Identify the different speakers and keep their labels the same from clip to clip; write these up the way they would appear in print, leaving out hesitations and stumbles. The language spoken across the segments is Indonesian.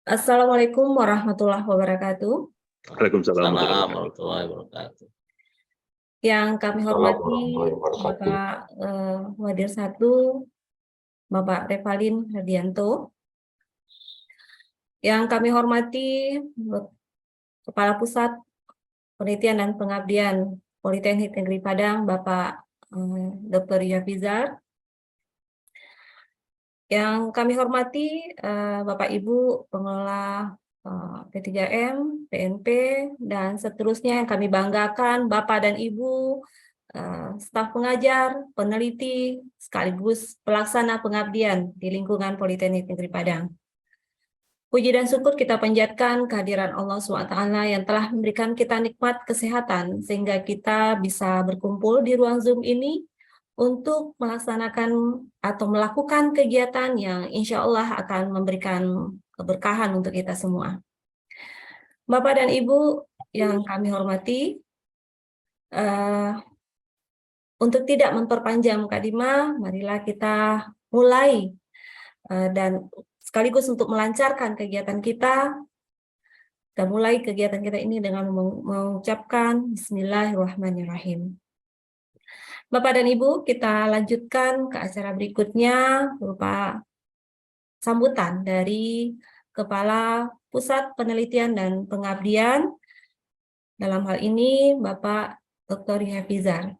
Speaker 1: Assalamualaikum warahmatullahi wabarakatuh.
Speaker 2: Waalaikumsalam warahmatullahi
Speaker 3: Assalamualaikum
Speaker 2: wabarakatuh.
Speaker 3: warahmatullahi wabarakatuh.
Speaker 1: Yang kami hormati Bapak Wadir 1, Bapak Revalin Herdianto. Yang kami hormati Kepala Pusat Penelitian dan Pengabdian Politeknik Negeri Padang, Bapak Dr. Yafizar. Yang kami hormati Bapak Ibu pengelola P3M, PNP, dan seterusnya yang kami banggakan, Bapak dan Ibu, staf pengajar, peneliti, sekaligus pelaksana pengabdian di lingkungan Politeknik Negeri Padang. Puji dan syukur kita panjatkan kehadiran Allah SWT yang telah memberikan kita nikmat kesehatan, sehingga kita bisa berkumpul di ruang Zoom ini untuk melaksanakan atau melakukan kegiatan yang insya Allah akan memberikan keberkahan untuk kita semua. Bapak dan Ibu yang kami hormati, untuk tidak memperpanjang mukadimah, marilah kita mulai dan sekaligus untuk melancarkan kegiatan kita mulai kegiatan kita ini dengan mengucapkan Bismillahirrahmanirrahim. Bapak dan Ibu, kita lanjutkan ke acara berikutnya berupa sambutan dari Kepala Pusat Penelitian dan Pengabdian, dalam hal ini Bapak Dr. Yafizar.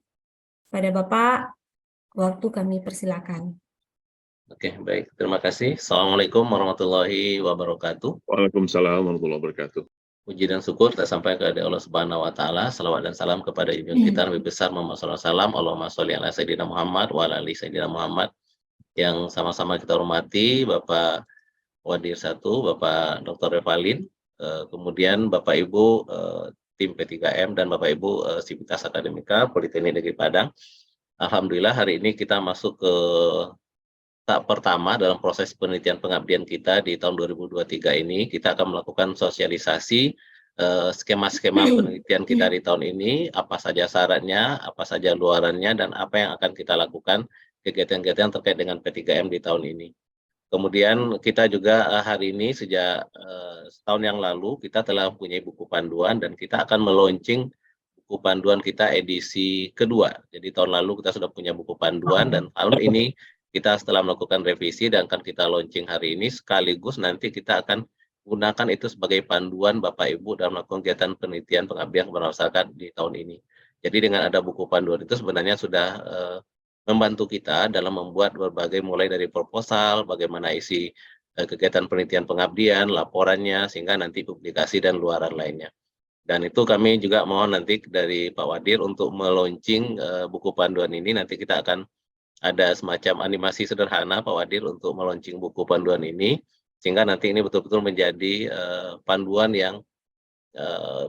Speaker 1: Pada Bapak, waktu kami persilakan.
Speaker 3: Oke, baik. Terima kasih. Assalamualaikum warahmatullahi wabarakatuh.
Speaker 2: Waalaikumsalam warahmatullahi wabarakatuh.
Speaker 3: Puji dan syukur tak sampai kepada Allah Subhanahu wa taala. Salawat dan salam kepada junjungan kita Nabi besar Muhammad SAW. Allahumma sholli ala sayyidina Muhammad wa ala ali sayyidina Muhammad. Yang sama-sama kita hormati Bapak Wadir 1, Bapak Dr. Revalin, kemudian Bapak Ibu tim P3M dan Bapak Ibu Sivitas Akademika Politeknik Negeri Padang. Alhamdulillah hari ini kita masuk ke tahap pertama dalam proses penelitian pengabdian kita di tahun 2023 ini. Kita akan melakukan sosialisasi skema-skema penelitian kita di tahun ini, apa saja syaratnya, apa saja luarannya, dan apa yang akan kita lakukan kegiatan-kegiatan terkait dengan P3M di tahun ini. Kemudian kita juga hari ini sejak setahun yang lalu kita telah mempunyai buku panduan dan kita akan meluncing buku panduan kita edisi kedua. Jadi tahun lalu kita sudah punya buku panduan dan tahun ini kita setelah melakukan revisi dan akan kita launching hari ini, sekaligus nanti kita akan gunakan itu sebagai panduan Bapak Ibu dalam melakukan kegiatan penelitian pengabdian kepada masyarakat di tahun ini. Jadi dengan ada buku panduan itu sebenarnya sudah membantu kita dalam membuat berbagai mulai dari proposal, bagaimana isi kegiatan penelitian pengabdian, laporannya, sehingga nanti publikasi dan luaran lainnya. Dan itu kami juga mohon nanti dari Pak Wadir untuk meluncing buku panduan ini, nanti kita akan ada semacam animasi sederhana Pak Wadir untuk meluncing buku panduan ini, sehingga nanti ini betul-betul menjadi panduan yang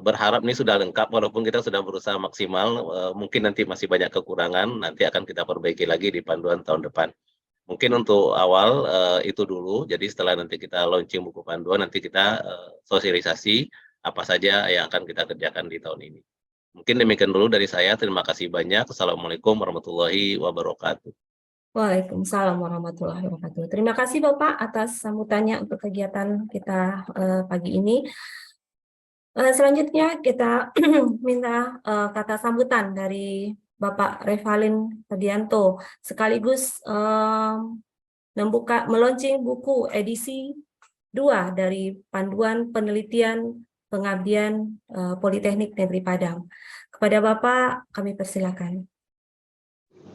Speaker 3: berharap ini sudah lengkap, walaupun kita sudah berusaha maksimal, mungkin nanti masih banyak kekurangan, nanti akan kita perbaiki lagi di panduan tahun depan. Mungkin untuk awal itu dulu, jadi setelah nanti kita launching buku panduan, nanti kita sosialisasi apa saja yang akan kita kerjakan di tahun ini. Mungkin demikian dulu dari saya, terima kasih banyak. Assalamualaikum warahmatullahi wabarakatuh.
Speaker 1: Waalaikumsalam warahmatullahi wabarakatuh. Terima kasih Bapak atas sambutannya untuk kegiatan kita pagi ini. Selanjutnya kita minta kata sambutan dari Bapak Revalin Herdianto, sekaligus meluncing buku edisi 2 dari Panduan Penelitian Pengabdian Politeknik Negeri Padang. Kepada Bapak, kami persilakan.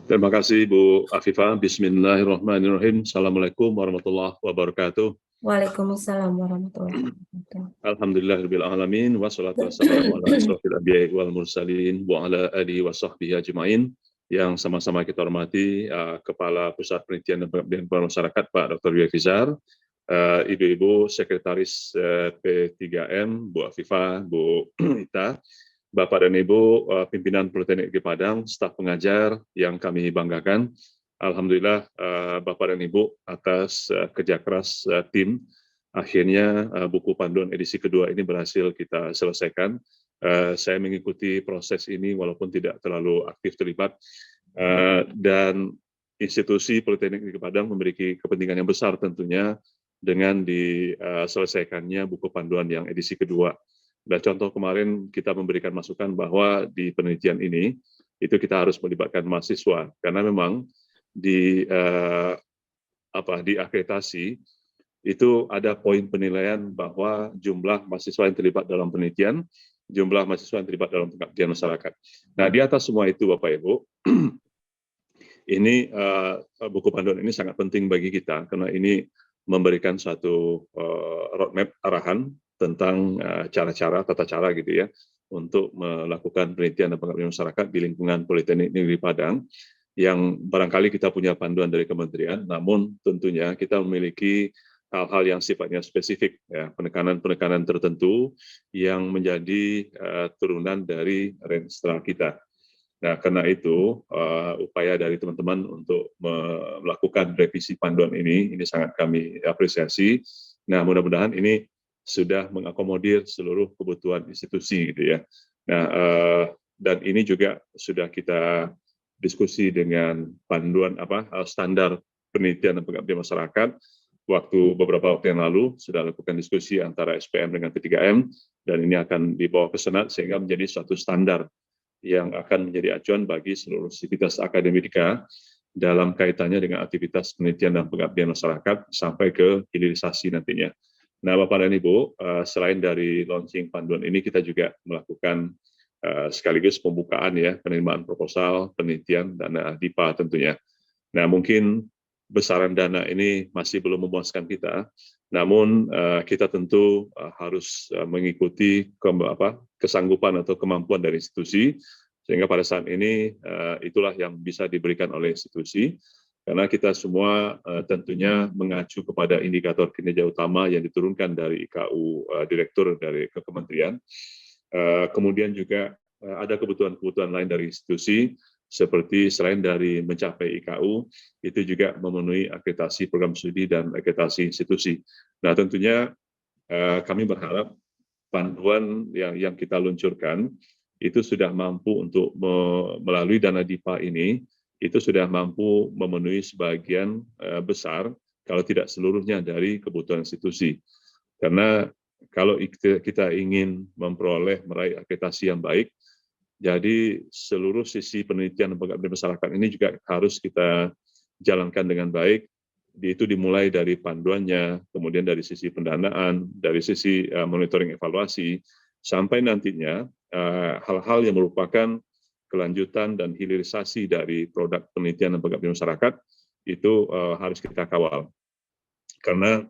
Speaker 2: Terima kasih Bu Afifah. Bismillahirrahmanirrahim. Assalamualaikum warahmatullahi wabarakatuh.
Speaker 1: Waalaikumsalam warahmatullahi wabarakatuh.
Speaker 2: Alhamdulillahirabbil alamin wassalatu wassalamu ala asrofil anbiya'i wal mursalin wa ala alihi wa sahbihi ajmain. Yang sama-sama kita hormati Kepala Pusat Penelitian dan Pengabdian kepada Masyarakat Pak Dr. Yafizar, Ibu-ibu Sekretaris P3M, Bu Afifah, Bu Ita, Bapak dan Ibu pimpinan Politeknik Negeri Padang, staf pengajar yang kami banggakan. Alhamdulillah Bapak dan Ibu atas kerja keras tim, akhirnya buku panduan edisi kedua ini berhasil kita selesaikan. Saya mengikuti proses ini walaupun tidak terlalu aktif terlibat, dan institusi Politeknik Negeri Padang memiliki kepentingan yang besar tentunya dengan diselesaikannya buku panduan yang edisi kedua. Dan contoh kemarin kita memberikan masukan bahwa di penelitian ini itu kita harus melibatkan mahasiswa karena memang di akreditasi itu ada poin penilaian bahwa jumlah mahasiswa yang terlibat dalam penelitian, jumlah mahasiswa yang terlibat dalam pengabdian masyarakat. Nah, di atas semua itu Bapak Ibu, ini buku panduan ini sangat penting bagi kita karena ini memberikan suatu roadmap arahan tentang cara-cara, tata cara gitu ya, untuk melakukan penelitian dan pengabdian masyarakat di lingkungan Politeknik Negeri Padang, yang barangkali kita punya panduan dari kementerian, namun tentunya kita memiliki hal-hal yang sifatnya spesifik, ya, penekanan-penekanan tertentu yang menjadi turunan dari Renstra kita. Nah, karena itu upaya dari teman-teman untuk melakukan revisi panduan ini sangat kami apresiasi. Nah, mudah-mudahan ini sudah mengakomodir seluruh kebutuhan institusi, gitu ya. Nah, dan ini juga sudah kita diskusi dengan panduan standar penelitian dan pengabdian masyarakat. Beberapa waktu yang lalu sudah lakukan diskusi antara SPM dengan P3M, dan ini akan dibawa ke Senat sehingga menjadi suatu standar yang akan menjadi acuan bagi seluruh sivitas akademika dalam kaitannya dengan aktivitas penelitian dan pengabdian masyarakat sampai ke hilirisasi nantinya. Nah, Bapak dan Ibu, selain dari launching panduan ini, kita juga melakukan sekaligus pembukaan ya, penerimaan proposal, penelitian, dana DIPA tentunya. Nah, mungkin besaran dana ini masih belum memuaskan kita, namun kita tentu harus mengikuti kesanggupan atau kemampuan dari institusi, sehingga pada saat ini itulah yang bisa diberikan oleh institusi, karena kita semua tentunya mengacu kepada indikator kinerja utama yang diturunkan dari IKU Direktur dari Kementerian. Kemudian juga ada kebutuhan-kebutuhan lain dari institusi, seperti selain dari mencapai IKU, itu juga memenuhi akreditasi program studi dan akreditasi institusi. Nah, tentunya kami berharap panduan yang kita luncurkan itu sudah mampu untuk melalui dana DIPA ini, itu sudah mampu memenuhi sebagian besar, kalau tidak seluruhnya dari kebutuhan institusi. Karena kalau kita ingin meraih akreditasi yang baik, jadi seluruh sisi penelitian dan pengabdian masyarakat ini juga harus kita jalankan dengan baik. Itu dimulai dari panduannya, kemudian dari sisi pendanaan, dari sisi monitoring evaluasi, sampai nantinya hal-hal yang merupakan kelanjutan dan hilirisasi dari produk penelitian dan pengabdian masyarakat itu harus kita kawal. Karena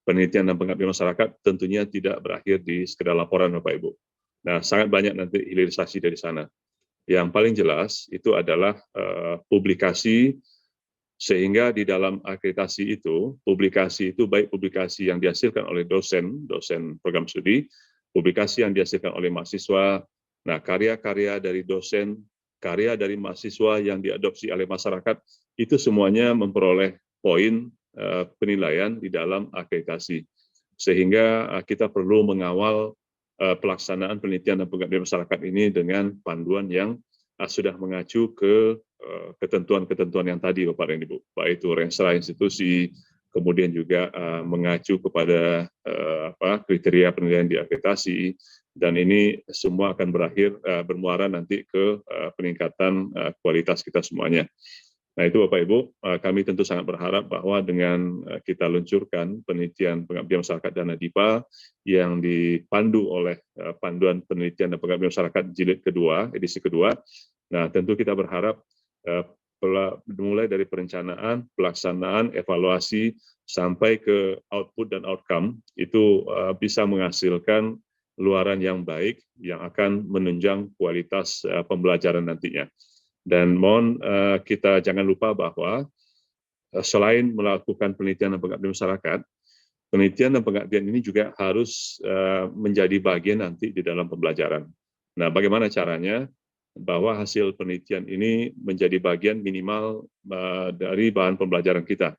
Speaker 2: penelitian dan pengabdian masyarakat tentunya tidak berakhir di sekedar laporan, Bapak Ibu. Nah, sangat banyak nanti hilirisasi dari sana. Yang paling jelas itu adalah publikasi, sehingga di dalam akreditasi itu, publikasi itu baik publikasi yang dihasilkan oleh dosen program studi, publikasi yang dihasilkan oleh mahasiswa. Nah, karya-karya dari dosen, karya dari mahasiswa yang diadopsi oleh masyarakat, itu semuanya memperoleh poin penilaian di dalam akreditasi. Sehingga kita perlu mengawal pelaksanaan penelitian dan pengabdian masyarakat ini dengan panduan yang sudah mengacu ke ketentuan-ketentuan yang tadi, Bapak dan Ibu, baik itu Renstra institusi, kemudian juga mengacu kepada kriteria penilaian di akreditasi, dan ini semua akan bermuara nanti ke peningkatan kualitas kita semuanya. Nah, itu Bapak Ibu, kami tentu sangat berharap bahwa dengan kita luncurkan penelitian pengabdian masyarakat dana DIPA yang dipandu oleh panduan penelitian dan pengabdian masyarakat jilid kedua, edisi kedua. Nah, tentu kita berharap mulai dari perencanaan, pelaksanaan, evaluasi, sampai ke output dan outcome, itu bisa menghasilkan luaran yang baik yang akan menunjang kualitas pembelajaran nantinya. Dan mohon kita jangan lupa bahwa selain melakukan penelitian dan pengabdian masyarakat, penelitian dan pengabdian ini juga harus menjadi bagian nanti di dalam pembelajaran. Nah, bagaimana caranya? Bahwa hasil penelitian ini menjadi bagian minimal dari bahan pembelajaran kita,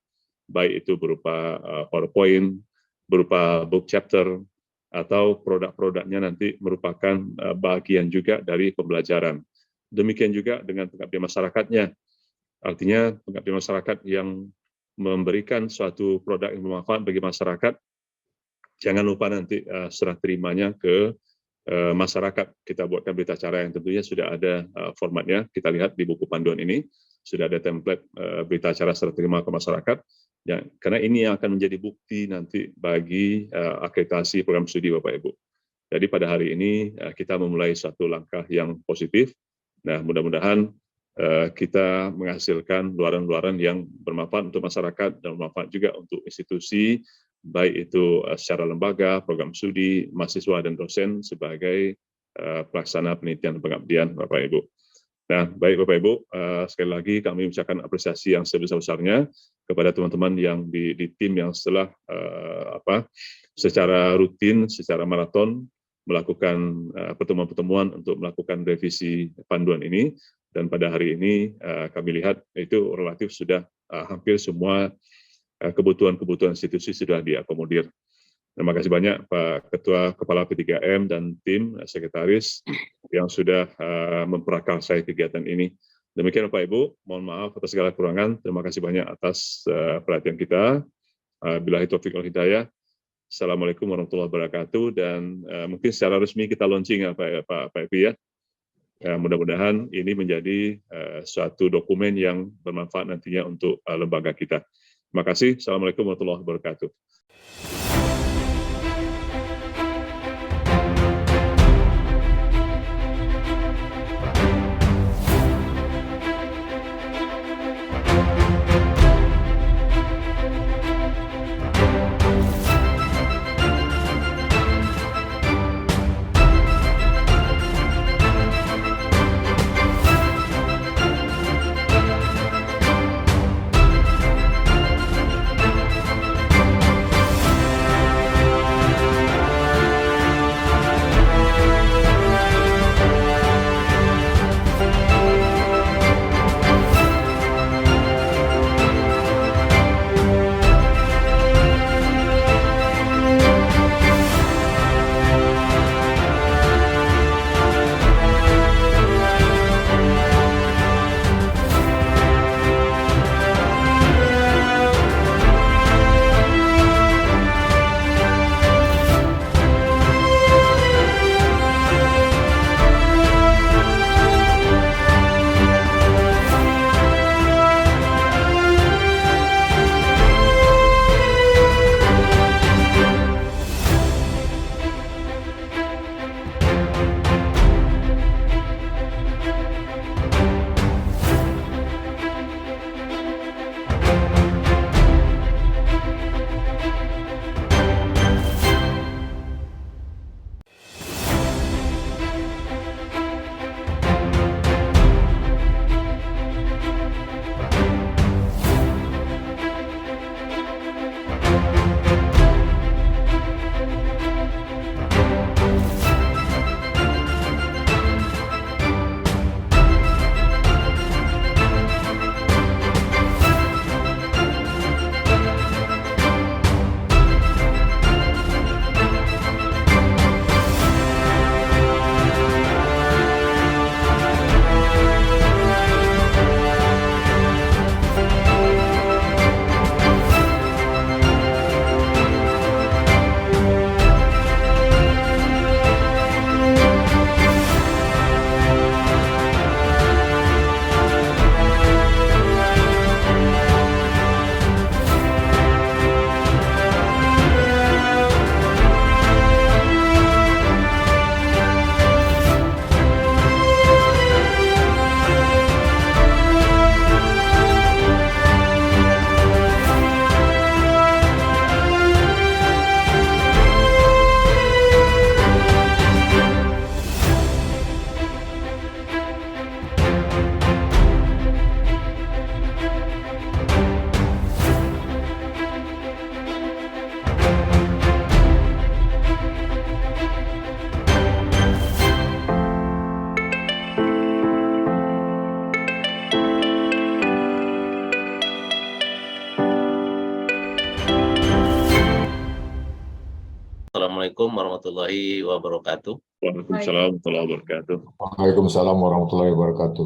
Speaker 2: baik itu berupa PowerPoint, berupa book chapter, atau produk-produknya nanti merupakan bagian juga dari pembelajaran. Demikian juga dengan pengabdian masyarakatnya. Artinya pengabdian masyarakat yang memberikan suatu produk yang bermanfaat bagi masyarakat, jangan lupa nanti serah terimanya ke masyarakat. Kita buatkan berita acara yang tentunya sudah ada formatnya. Kita lihat di buku panduan ini sudah ada template berita acara serah terima ke masyarakat. Ya, karena ini yang akan menjadi bukti nanti bagi akreditasi program studi Bapak Ibu. Jadi pada hari ini kita memulai suatu langkah yang positif. Nah, mudah-mudahan kita menghasilkan luaran-luaran yang bermanfaat untuk masyarakat dan bermanfaat juga untuk institusi, baik itu secara lembaga, program studi, mahasiswa dan dosen sebagai pelaksana penelitian dan pengabdian Bapak Ibu. Nah, baik Bapak Ibu, sekali lagi kami mengucapkan apresiasi yang sebesar-besarnya kepada teman-teman yang di tim yang setelah secara rutin, secara maraton melakukan pertemuan-pertemuan untuk melakukan revisi panduan ini. Dan pada hari ini kami lihat itu relatif sudah hampir semua kebutuhan-kebutuhan institusi sudah diakomodir. Terima kasih banyak Pak Ketua Kepala P3M dan tim sekretaris yang sudah memprakarsai kegiatan ini. Demikian Bapak Ibu, mohon maaf atas segala kekurangan. Terima kasih banyak atas perhatian kita. Billahi taufiq wal hidayah. Assalamualaikum warahmatullahi wabarakatuh. Dan mungkin secara resmi kita launching Pak Evi ya. Mudah-mudahan ini menjadi suatu dokumen yang bermanfaat nantinya untuk lembaga kita. Terima kasih. Assalamualaikum warahmatullahi wabarakatuh.
Speaker 3: Assalamualaikum warahmatullahi wabarakatuh.
Speaker 2: Waalaikumsalam warahmatullahi wabarakatuh.
Speaker 4: Waalaikumsalam warahmatullahi wabarakatuh.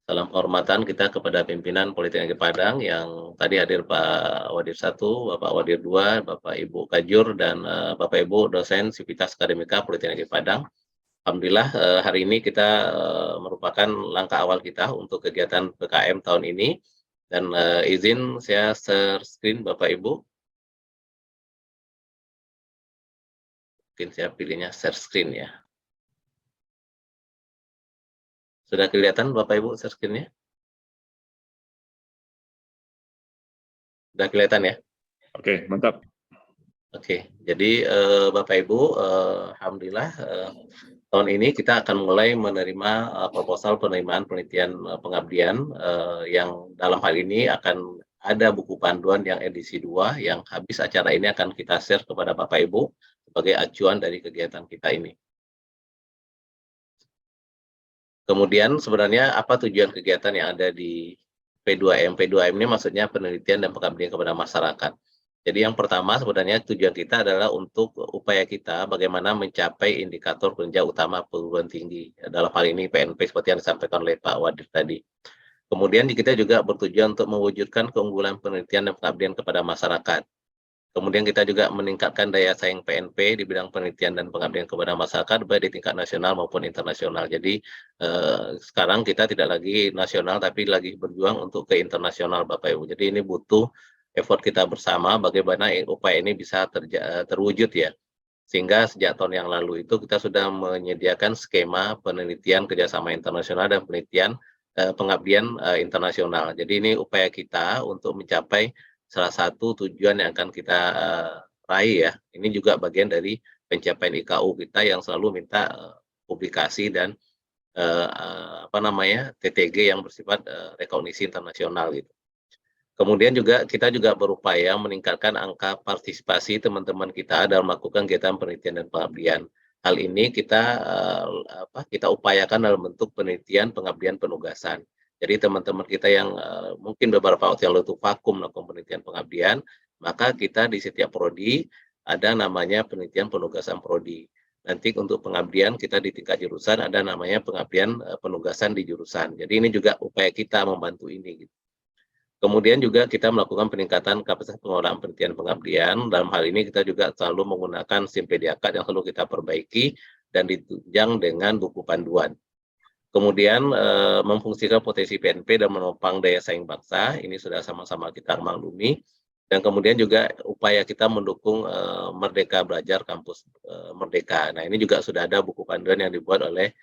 Speaker 3: Salam kehormatan kita kepada pimpinan Politeknik Padang yang tadi hadir Pak Wadir 1, Bapak Wadir 2, Bapak Ibu Kajur, dan Bapak Ibu dosen Sivitas Akademika Politeknik Padang. Alhamdulillah hari ini kita merupakan langkah awal kita untuk kegiatan PKM tahun ini. Dan izin saya share screen Bapak Ibu. Mungkin saya pilihnya share screen ya. Sudah kelihatan Bapak Ibu share screen-nya? Sudah kelihatan ya?
Speaker 2: Oke, mantap.
Speaker 3: Oke, jadi Bapak Ibu, alhamdulillah tahun ini kita akan mulai menerima proposal penerimaan penelitian pengabdian yang dalam hal ini akan ada buku panduan yang edisi 2 yang habis acara ini akan kita share kepada Bapak Ibu sebagai acuan dari kegiatan kita ini. Kemudian sebenarnya apa tujuan kegiatan yang ada di P2M? P2M ini maksudnya penelitian dan pengabdian kepada masyarakat. Jadi yang pertama sebenarnya tujuan kita adalah untuk upaya kita bagaimana mencapai indikator kinerja utama perguruan tinggi. Dalam hal ini PNP seperti yang disampaikan oleh Pak Wadir tadi. Kemudian kita juga bertujuan untuk mewujudkan keunggulan penelitian dan pengabdian kepada masyarakat. Kemudian kita juga meningkatkan daya saing PNP di bidang penelitian dan pengabdian kepada masyarakat baik di tingkat nasional maupun internasional. Jadi sekarang kita tidak lagi nasional tapi lagi berjuang untuk ke internasional Bapak Ibu. Jadi ini butuh effort kita bersama bagaimana upaya ini bisa terwujud ya. Sehingga sejak tahun yang lalu itu kita sudah menyediakan skema penelitian kerjasama internasional dan penelitian pengabdian internasional. Jadi ini upaya kita untuk mencapai salah satu tujuan yang akan kita raih ya. Ini juga bagian dari pencapaian IKU kita yang selalu minta publikasi dan TTG yang bersifat rekognisi internasional gitu. Kemudian juga kita juga berupaya meningkatkan angka partisipasi teman-teman kita dalam melakukan kegiatan penelitian dan pengabdian. Hal ini kita upayakan dalam bentuk penelitian, pengabdian, penugasan. Jadi teman-teman kita yang mungkin beberapa waktu yang lalu itu vakum melakukan penelitian pengabdian, maka kita di setiap prodi ada namanya penelitian penugasan prodi. Nanti untuk pengabdian kita di tingkat jurusan ada namanya pengabdian penugasan di jurusan. Jadi ini juga upaya kita membantu ini. Gitu. Kemudian juga kita melakukan peningkatan kapasitas pengelolaan penelitian pengabdian. Dalam hal ini kita juga selalu menggunakan SIM PDAK yang selalu kita perbaiki dan ditunjang dengan buku panduan. Kemudian memfungsikan potensi PNP dan menopang daya saing bangsa, ini sudah sama-sama kita maklumi. Dan kemudian juga upaya kita mendukung Merdeka Belajar Kampus Merdeka. Nah ini juga sudah ada buku panduan yang dibuat oleh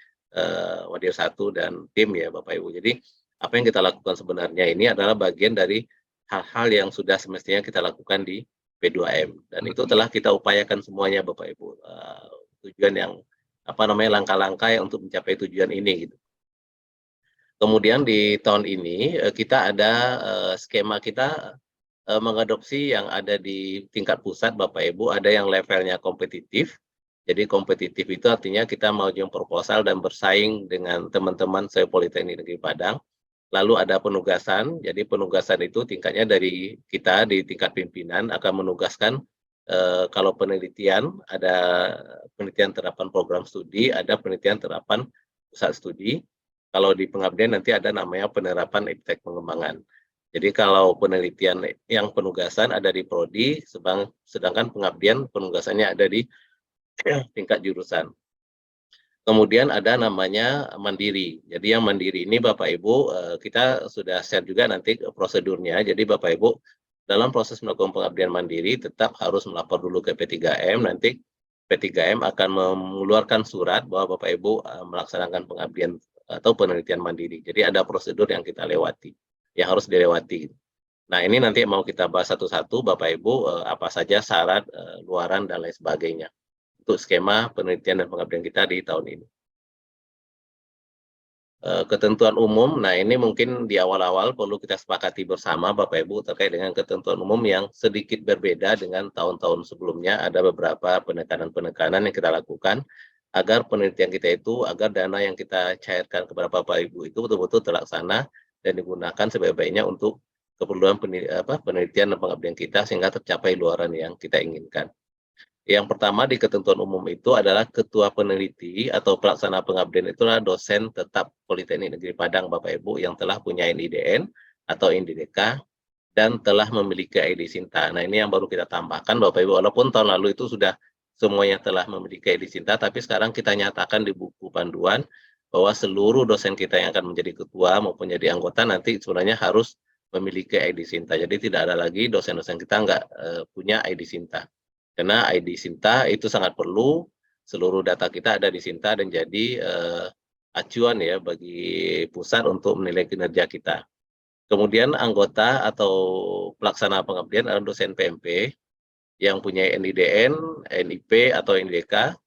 Speaker 3: Wadir 1 dan tim ya Bapak Ibu. Jadi apa yang kita lakukan sebenarnya ini adalah bagian dari hal-hal yang sudah semestinya kita lakukan di P2M. Dan itu telah kita upayakan semuanya Bapak Ibu. Tujuan yang langkah-langkah untuk mencapai tujuan ini gitu. Kemudian di tahun ini kita ada skema kita mengadopsi yang ada di tingkat pusat Bapak Ibu, ada yang levelnya kompetitif. Jadi kompetitif itu artinya kita mengajukan proposal dan bersaing dengan teman-teman Politeknik Negeri Padang. Lalu ada penugasan, jadi penugasan itu tingkatnya dari kita di tingkat pimpinan akan menugaskan kalau penelitian, ada penelitian terapan program studi, ada penelitian terapan pusat studi. Kalau di pengabdian nanti ada namanya penerapan eptek pengembangan. Jadi kalau penelitian yang penugasan ada di prodi, sedangkan pengabdian penugasannya ada di tingkat jurusan. Kemudian ada namanya mandiri. Jadi yang mandiri ini Bapak Ibu, kita sudah share juga nanti prosedurnya. Jadi Bapak Ibu, dalam proses melakukan pengabdian mandiri tetap harus melapor dulu ke P3M. Nanti P3M akan mengeluarkan surat bahwa Bapak Ibu melaksanakan pengabdian atau penelitian mandiri. Jadi ada prosedur yang kita lewati, yang harus dilewati. Nah ini nanti mau kita bahas satu-satu Bapak Ibu apa saja syarat, luaran dan lain sebagainya untuk skema penelitian dan pengabdian kita di tahun ini. Ketentuan umum, nah ini mungkin di awal-awal perlu kita sepakati bersama Bapak Ibu terkait dengan ketentuan umum yang sedikit berbeda dengan tahun-tahun sebelumnya. Ada beberapa penekanan-penekanan yang kita lakukan agar penelitian kita itu, agar dana yang kita cairkan kepada Bapak Ibu itu betul-betul terlaksana dan digunakan sebaik-baiknya untuk keperluan penelitian dan pengabdian kita sehingga tercapai luaran yang kita inginkan. Yang pertama di ketentuan umum itu adalah ketua peneliti atau pelaksana pengabdian itulah dosen tetap Politeknik Negeri Padang Bapak Ibu yang telah punya NIDN atau NIDK dan telah memiliki ID Sinta. Nah, ini yang baru kita tambahkan Bapak Ibu, walaupun tahun lalu itu sudah semuanya telah memiliki ID Sinta, tapi sekarang kita nyatakan di buku panduan bahwa seluruh dosen kita yang akan menjadi ketua maupun jadi anggota nanti sebenarnya harus memiliki ID Sinta. Jadi tidak ada lagi dosen-dosen kita nggak punya ID Sinta. Karena ID Sinta itu sangat perlu, seluruh data kita ada di Sinta dan jadi acuan ya bagi pusat untuk menilai kinerja kita. Kemudian anggota atau pelaksana pengabdian adalah dosen PMP yang punya NIDN, NIP atau NIDK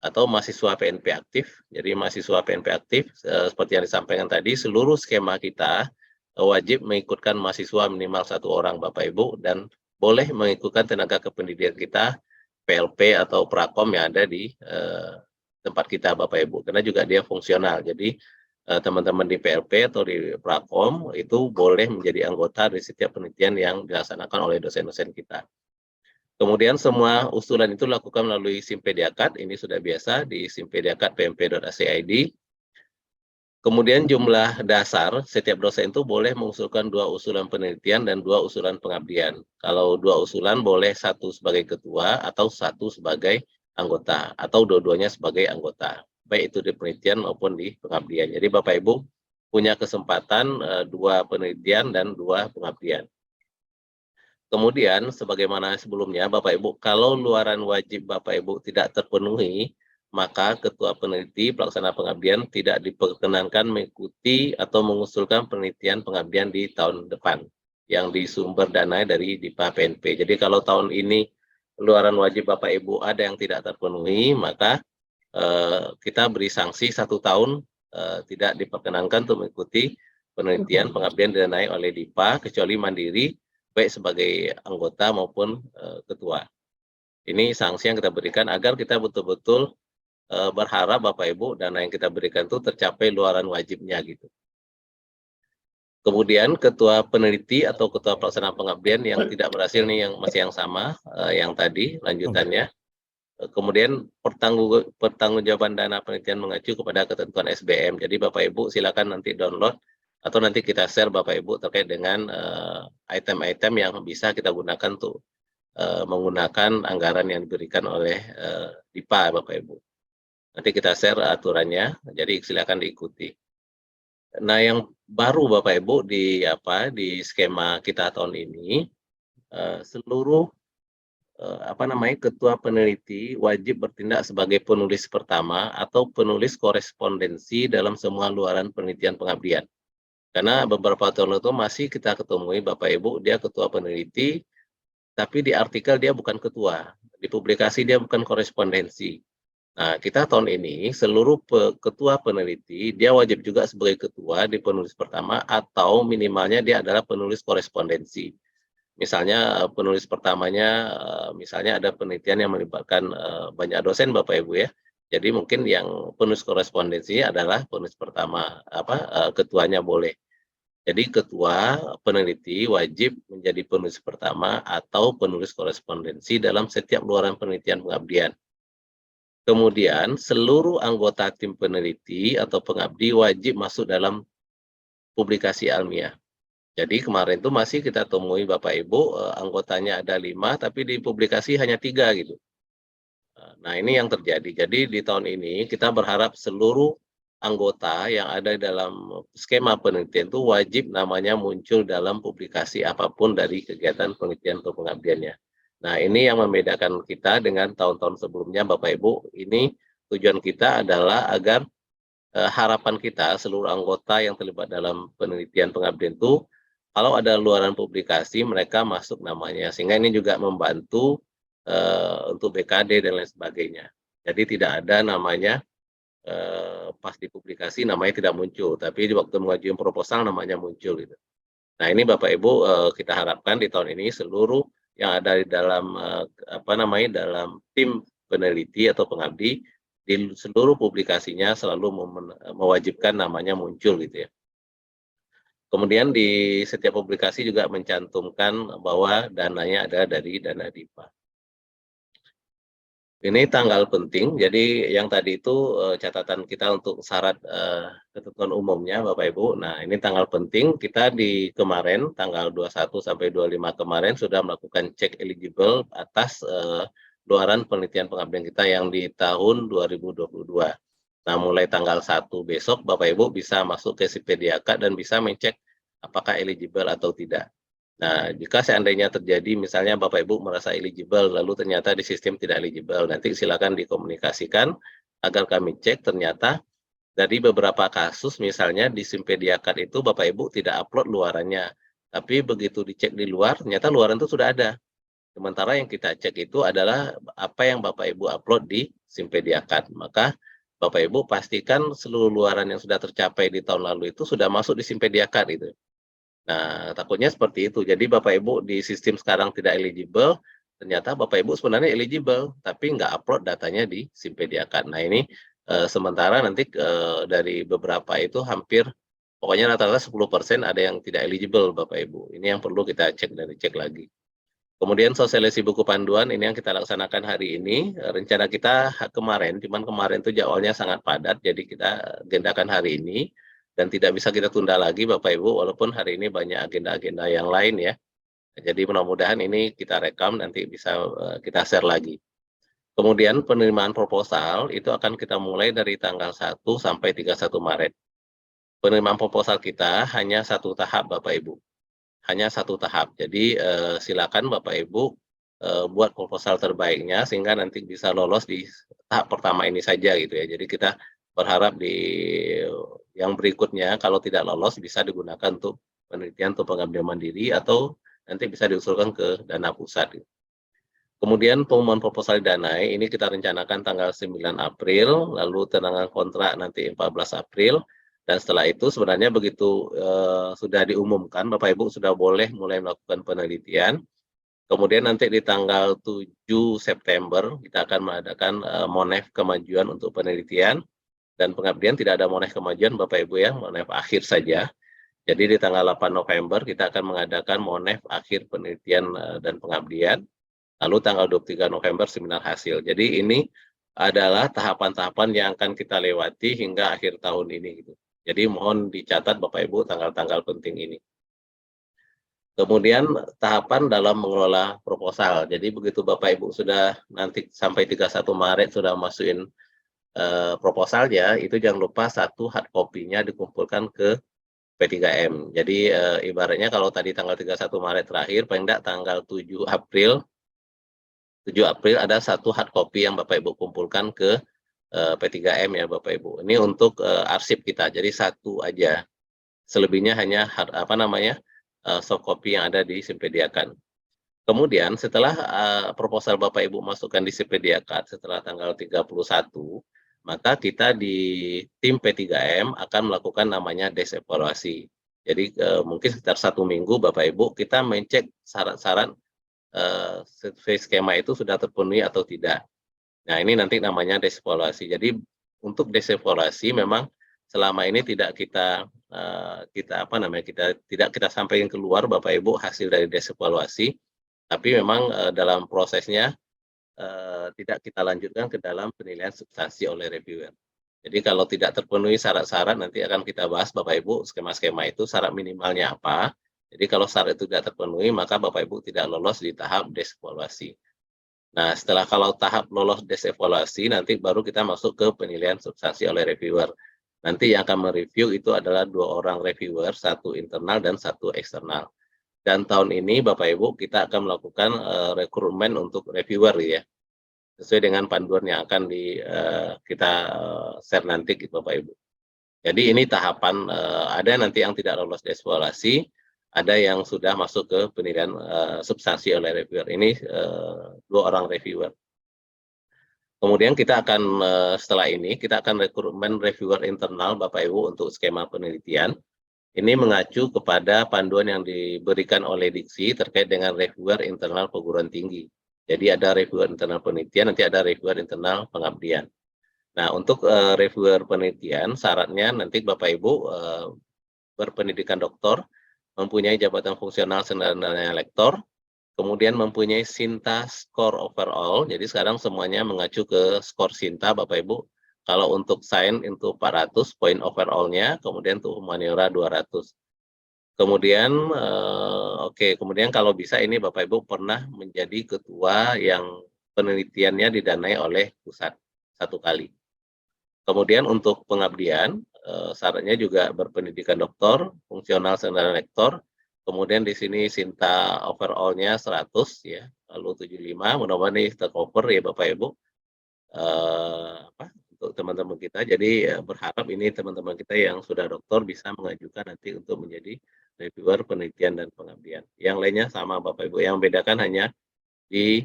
Speaker 3: atau mahasiswa PNP aktif. Jadi mahasiswa PNP aktif seperti yang disampaikan tadi, seluruh skema kita wajib mengikutkan mahasiswa minimal 1 orang Bapak Ibu dan boleh mengikutkan tenaga kependidikan kita PLP atau Prakom yang ada di tempat kita Bapak Ibu, karena juga dia fungsional. Jadi teman-teman di PLP atau di Prakom itu boleh menjadi anggota dari setiap penelitian yang dilaksanakan oleh dosen-dosen kita. Kemudian semua usulan itu dilakukan melalui Simpediakat, ini sudah biasa di simpediakat.pmp.ac.id. Kemudian jumlah dasar setiap dosen itu boleh mengusulkan 2 usulan penelitian dan 2 usulan pengabdian. Kalau 2 usulan boleh 1 sebagai ketua atau 1 sebagai anggota atau dua-duanya sebagai anggota, baik itu di penelitian maupun di pengabdian. Jadi Bapak Ibu punya kesempatan 2 penelitian dan 2 pengabdian. Kemudian sebagaimana sebelumnya Bapak Ibu, kalau luaran wajib Bapak Ibu tidak terpenuhi, maka ketua peneliti pelaksana pengabdian tidak diperkenankan mengikuti atau mengusulkan penelitian pengabdian di tahun depan yang disumber dana dari DIPA PNP. Jadi kalau tahun ini luaran wajib Bapak Ibu ada yang tidak terpenuhi, maka kita beri sanksi 1 tahun tidak diperkenankan untuk mengikuti penelitian pengabdian didanai oleh DIPA kecuali mandiri baik sebagai anggota maupun ketua. Ini sanksi yang kita berikan agar kita betul-betul berharap Bapak Ibu dana yang kita berikan itu tercapai luaran wajibnya gitu. Kemudian ketua peneliti atau ketua pelaksana pengabdian yang tidak berhasil nih yang masih yang sama yang tadi lanjutannya. Kemudian pertanggungjawaban dana penelitian mengacu kepada ketentuan SBM. Jadi Bapak Ibu silakan nanti download atau nanti kita share Bapak Ibu terkait dengan item-item yang bisa kita gunakan untuk menggunakan anggaran yang diberikan oleh DIPA Bapak Ibu. Nanti kita share aturannya, jadi silakan diikuti. Nah, yang baru Bapak Ibu di skema kita tahun ini seluruh ketua peneliti wajib bertindak sebagai penulis pertama atau penulis korespondensi dalam semua luaran penelitian pengabdian. Karena beberapa tahun itu masih kita ketemui Bapak Ibu, dia ketua peneliti, tapi di artikel dia bukan ketua, di publikasi dia bukan korespondensi. Nah, kita tahun ini seluruh ketua peneliti, dia wajib juga sebagai ketua di penulis pertama atau minimalnya dia adalah penulis korespondensi. Misalnya penulis pertamanya, misalnya ada penelitian yang melibatkan banyak dosen Bapak Ibu ya. Jadi mungkin yang penulis korespondensi adalah penulis pertama, ketuanya boleh. Jadi ketua peneliti wajib menjadi penulis pertama atau penulis korespondensi dalam setiap luaran penelitian pengabdian. Kemudian seluruh anggota tim peneliti atau pengabdi wajib masuk dalam publikasi ilmiah. Jadi kemarin itu masih kita temui Bapak Ibu anggotanya ada 5 tapi di publikasi hanya 3 gitu. Nah ini yang terjadi. Jadi di tahun ini kita berharap seluruh anggota yang ada dalam skema penelitian itu wajib namanya muncul dalam publikasi apapun dari kegiatan penelitian atau pengabdiannya. Nah ini yang membedakan kita dengan tahun-tahun sebelumnya Bapak Ibu. Ini tujuan kita adalah agar harapan kita seluruh anggota yang terlibat dalam penelitian pengabdian itu kalau ada luaran publikasi mereka masuk namanya, sehingga ini juga membantu untuk BKD dan lain sebagainya. Jadi tidak ada namanya pas dipublikasi namanya tidak muncul, tapi di waktu mengajukan proposal namanya muncul gitu. Nah ini Bapak Ibu kita harapkan di tahun ini seluruh yang ada di dalam dalam tim peneliti atau pengabdi di seluruh publikasinya selalu mewajibkan namanya muncul gitu ya. Kemudian di setiap publikasi juga mencantumkan bahwa dananya ada dari dana DIPA. Ini tanggal penting, jadi yang tadi itu catatan kita untuk syarat ketentuan umumnya Bapak Ibu. Nah, ini tanggal penting, kita di kemarin tanggal 21 sampai 25 kemarin sudah melakukan cek eligible atas luaran penelitian pengabdian kita yang di tahun 2022. Nah, mulai tanggal 1 besok Bapak Ibu bisa masuk ke Sipediaka dan bisa mencek apakah eligible atau tidak. Nah, jika seandainya terjadi misalnya Bapak Ibu merasa eligible lalu ternyata di sistem tidak eligible, nanti silakan dikomunikasikan agar kami cek. Ternyata dari beberapa kasus misalnya di Simpediakat itu Bapak Ibu tidak upload luarannya, tapi begitu dicek di luar ternyata luaran itu sudah ada. Sementara yang kita cek itu adalah apa yang Bapak Ibu upload di Simpediakat. Maka Bapak Ibu pastikan seluruh luaran yang sudah tercapai di tahun lalu itu sudah masuk di Simpediakat itu. Nah, takutnya seperti itu. Jadi Bapak Ibu di sistem sekarang tidak eligible, ternyata Bapak Ibu sebenarnya eligible, tapi nggak upload datanya di Simpediakat. Nah, ini sementara nanti dari beberapa itu hampir, pokoknya rata-rata 10% ada yang tidak eligible Bapak Ibu. Ini yang perlu kita cek dan dicek lagi. Kemudian sosialisasi buku panduan ini yang kita laksanakan hari ini. Rencana kita kemarin, cuman kemarin itu jadwalnya sangat padat, jadi kita agendakan hari ini. Dan tidak bisa kita tunda lagi Bapak Ibu, walaupun hari ini banyak agenda-agenda yang lain ya. Jadi mudah-mudahan ini kita rekam, nanti bisa kita share lagi. Kemudian penerimaan proposal itu akan kita mulai dari tanggal 1 sampai 31 Maret. Penerimaan proposal kita hanya satu tahap Bapak Ibu. Hanya satu tahap. Jadi silakan Bapak Ibu buat proposal terbaiknya sehingga nanti bisa lolos di tahap pertama ini saja gitu ya. Jadi kita berharap di yang berikutnya kalau tidak lolos bisa digunakan untuk penelitian atau pengabdian mandiri atau nanti bisa diusulkan ke dana pusat. Kemudian pengumuman proposal Danai ini kita rencanakan tanggal 9 April, lalu tanda kontrak nanti 14 April, dan setelah itu sebenarnya begitu sudah diumumkan Bapak Ibu sudah boleh mulai melakukan penelitian. Kemudian nanti di tanggal 7 September kita akan mengadakan Monef kemajuan untuk penelitian. Dan pengabdian tidak ada Monef kemajuan Bapak Ibu ya, Monef akhir saja. Jadi di tanggal 8 November kita akan mengadakan Monef akhir penelitian dan pengabdian. Lalu tanggal 23 November seminar hasil. Jadi ini adalah tahapan-tahapan yang akan kita lewati hingga akhir tahun ini gitu. Jadi mohon dicatat Bapak Ibu tanggal-tanggal penting ini. Kemudian tahapan dalam mengelola proposal. Jadi begitu Bapak Ibu sudah nanti sampai 31 Maret sudah masukin proposalnya, itu jangan lupa satu hard copy-nya dikumpulkan ke P3M. Jadi ibaratnya kalau tadi tanggal 31 Maret terakhir, paling tidak tanggal 7 April ada satu hard copy yang Bapak Ibu kumpulkan ke P3M ya Bapak Ibu. Ini untuk arsip kita, jadi satu aja. Selebihnya hanya soft copy yang ada di Simpediakan. Kemudian setelah proposal Bapak Ibu masukkan di Simpediakan setelah tanggal 31, maka kita di tim P3M akan melakukan namanya desevaluasi. Jadi mungkin sekitar 1 minggu Bapak Ibu kita mencek syarat-syarat survei skema itu sudah terpenuhi atau tidak. Nah ini nanti namanya desevaluasi. Jadi untuk desevaluasi memang selama ini tidak kita tidak kita sampaikan keluar Bapak Ibu hasil dari desevaluasi, tapi memang dalam prosesnya tidak kita lanjutkan ke dalam penilaian substansi oleh reviewer. Jadi kalau tidak terpenuhi syarat-syarat nanti akan kita bahas Bapak Ibu skema-skema itu syarat minimalnya apa. Jadi kalau syarat itu tidak terpenuhi maka Bapak Ibu tidak lolos di tahap desevaluasi. Nah setelah kalau tahap lolos desevaluasi nanti baru kita masuk ke penilaian substansi oleh reviewer. Nanti yang akan mereview itu adalah 2 orang reviewer, 1 internal dan 1 eksternal. Dan tahun ini Bapak Ibu kita akan melakukan rekrutmen untuk reviewer ya, sesuai dengan panduan yang akan kita share nanti gitu Bapak Ibu. Jadi ini tahapan ada nanti yang tidak lolos desevaluasi, ada yang sudah masuk ke penilaian substansi oleh reviewer. Ini 2 orang reviewer. Kemudian kita akan setelah ini kita akan rekrutmen reviewer internal Bapak Ibu untuk skema penelitian. Ini mengacu kepada panduan yang diberikan oleh Diksi terkait dengan reviewer internal perguruan tinggi. Jadi ada reviewer internal penelitian, nanti ada reviewer internal pengabdian. Nah, untuk reviewer penelitian, syaratnya nanti Bapak Ibu berpendidikan doktor, mempunyai jabatan fungsional senilai lektor, kemudian mempunyai Sinta Score Overall, jadi sekarang semuanya mengacu ke skor Sinta Bapak Ibu. Kalau untuk Sains itu 400 poin overall-nya, kemudian untuk Humaniora 200. Kemudian, kemudian kalau bisa ini Bapak Ibu pernah menjadi ketua yang penelitiannya didanai oleh pusat 1 kali. Kemudian untuk pengabdian, syaratnya juga berpendidikan doktor, fungsional sarjana lektor. Kemudian di sini Sinta overall-nya 100 ya, lalu 75, mudah-mudahan ini tercover ya Bapak Ibu. Untuk teman-teman kita. Jadi berharap ini teman-teman kita yang sudah doktor bisa mengajukan nanti untuk menjadi reviewer penelitian dan pengabdian. Yang lainnya sama Bapak Ibu, yang bedakan hanya di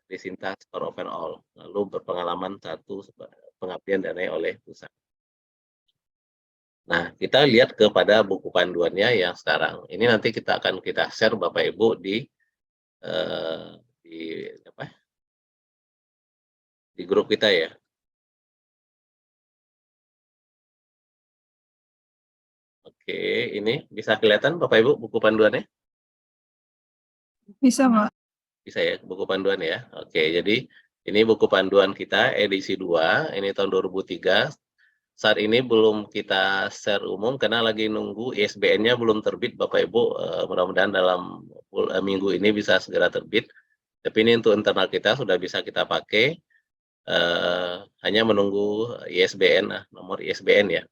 Speaker 3: di Sinta Score Overall, lalu berpengalaman 1 pengabdian danai oleh pusat. Nah, kita lihat kepada buku panduannya yang sekarang. Ini nanti kita akan share Bapak Ibu di grup kita ya. Oke, ini bisa kelihatan Bapak Ibu buku panduannya?
Speaker 4: Bisa, Pak.
Speaker 3: Bisa ya, buku panduan ya. Oke, jadi ini buku panduan kita edisi 2, ini tahun 2003. Saat ini belum kita share umum karena lagi nunggu ISBN-nya belum terbit Bapak Ibu. Mudah-mudahan dalam minggu ini bisa segera terbit. Tapi ini untuk internal kita sudah bisa kita pakai. Hanya menunggu ISBN, nomor ISBN ya.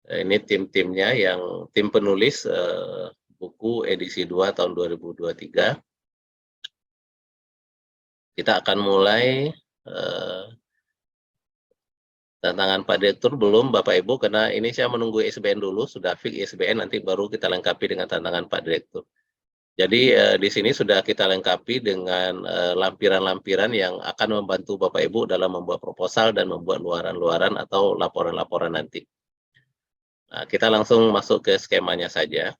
Speaker 3: Ini tim-timnya yang tim penulis buku edisi 2 tahun 2023. Kita akan mulai tantangan Pak Direktur belum Bapak Ibu, karena ini saya menunggu ISBN dulu, sudah fix ISBN nanti baru kita lengkapi dengan tantangan Pak Direktur. Jadi di sini sudah kita lengkapi dengan lampiran-lampiran yang akan membantu Bapak Ibu dalam membuat proposal dan membuat luaran-luaran atau laporan-laporan nanti. Nah, kita langsung masuk ke skemanya saja.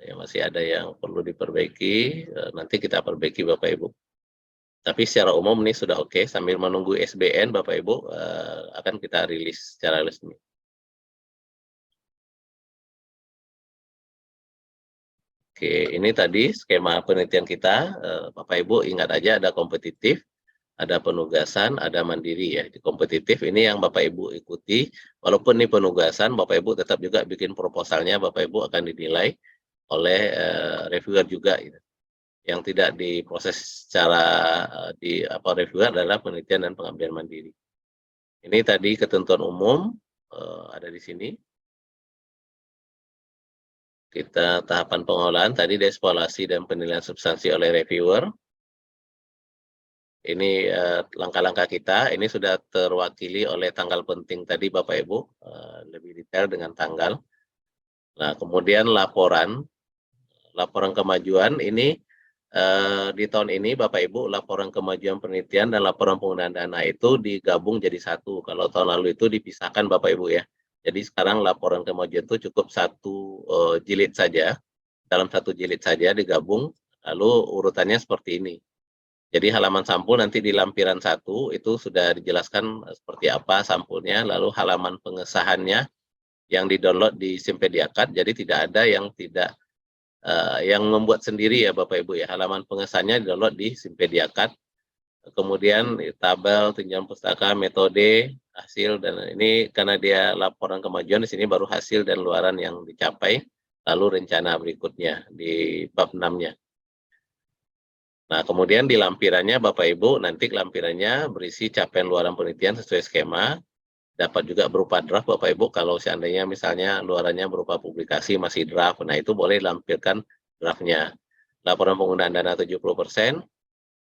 Speaker 3: Ya, masih ada yang perlu diperbaiki, nanti kita perbaiki Bapak Ibu. Tapi secara umum ini sudah oke, sambil menunggu SBN Bapak Ibu akan kita rilis secara resmi. Oke, ini tadi skema penelitian kita, Bapak Ibu ingat aja ada kompetitif, ada penugasan, ada mandiri ya. Di kompetitif ini yang Bapak Ibu ikuti, walaupun ini penugasan, Bapak Ibu tetap juga bikin proposalnya, Bapak Ibu akan dinilai oleh reviewer juga. Gitu. Yang tidak diproses secara reviewer adalah penelitian dan pengabdian mandiri. Ini tadi ketentuan umum ada di sini. Kita tahapan pengolahan tadi deeksplorasi dan penilaian substansi oleh reviewer. Ini langkah-langkah kita, ini sudah terwakili oleh tanggal penting tadi Bapak Ibu, lebih detail dengan tanggal. Nah, kemudian laporan kemajuan ini di tahun ini Bapak Ibu laporan kemajuan penelitian dan laporan penggunaan dana itu digabung jadi satu. Kalau tahun lalu itu dipisahkan Bapak Ibu ya. Jadi sekarang laporan kemajuan itu cukup satu jilid saja, dalam satu jilid saja digabung, lalu urutannya seperti ini. Jadi halaman sampul nanti di lampiran 1 itu sudah dijelaskan seperti apa sampulnya, lalu halaman pengesahannya yang di-download di Simpediakat, jadi tidak ada yang tidak yang membuat sendiri ya Bapak Ibu ya. Halaman pengesahannya di-download di Simpediakat. Kemudian tabel tinjauan pustaka, metode, hasil, dan ini karena dia laporan kemajuan di sini baru hasil dan luaran yang dicapai, lalu rencana berikutnya di bab 6-nya. Nah, kemudian di lampirannya Bapak Ibu, nanti lampirannya berisi capaian luaran penelitian sesuai skema, dapat juga berupa draft Bapak Ibu, kalau seandainya misalnya luarannya berupa publikasi masih draft, nah itu boleh lampirkan draftnya. Laporan penggunaan dana 70%,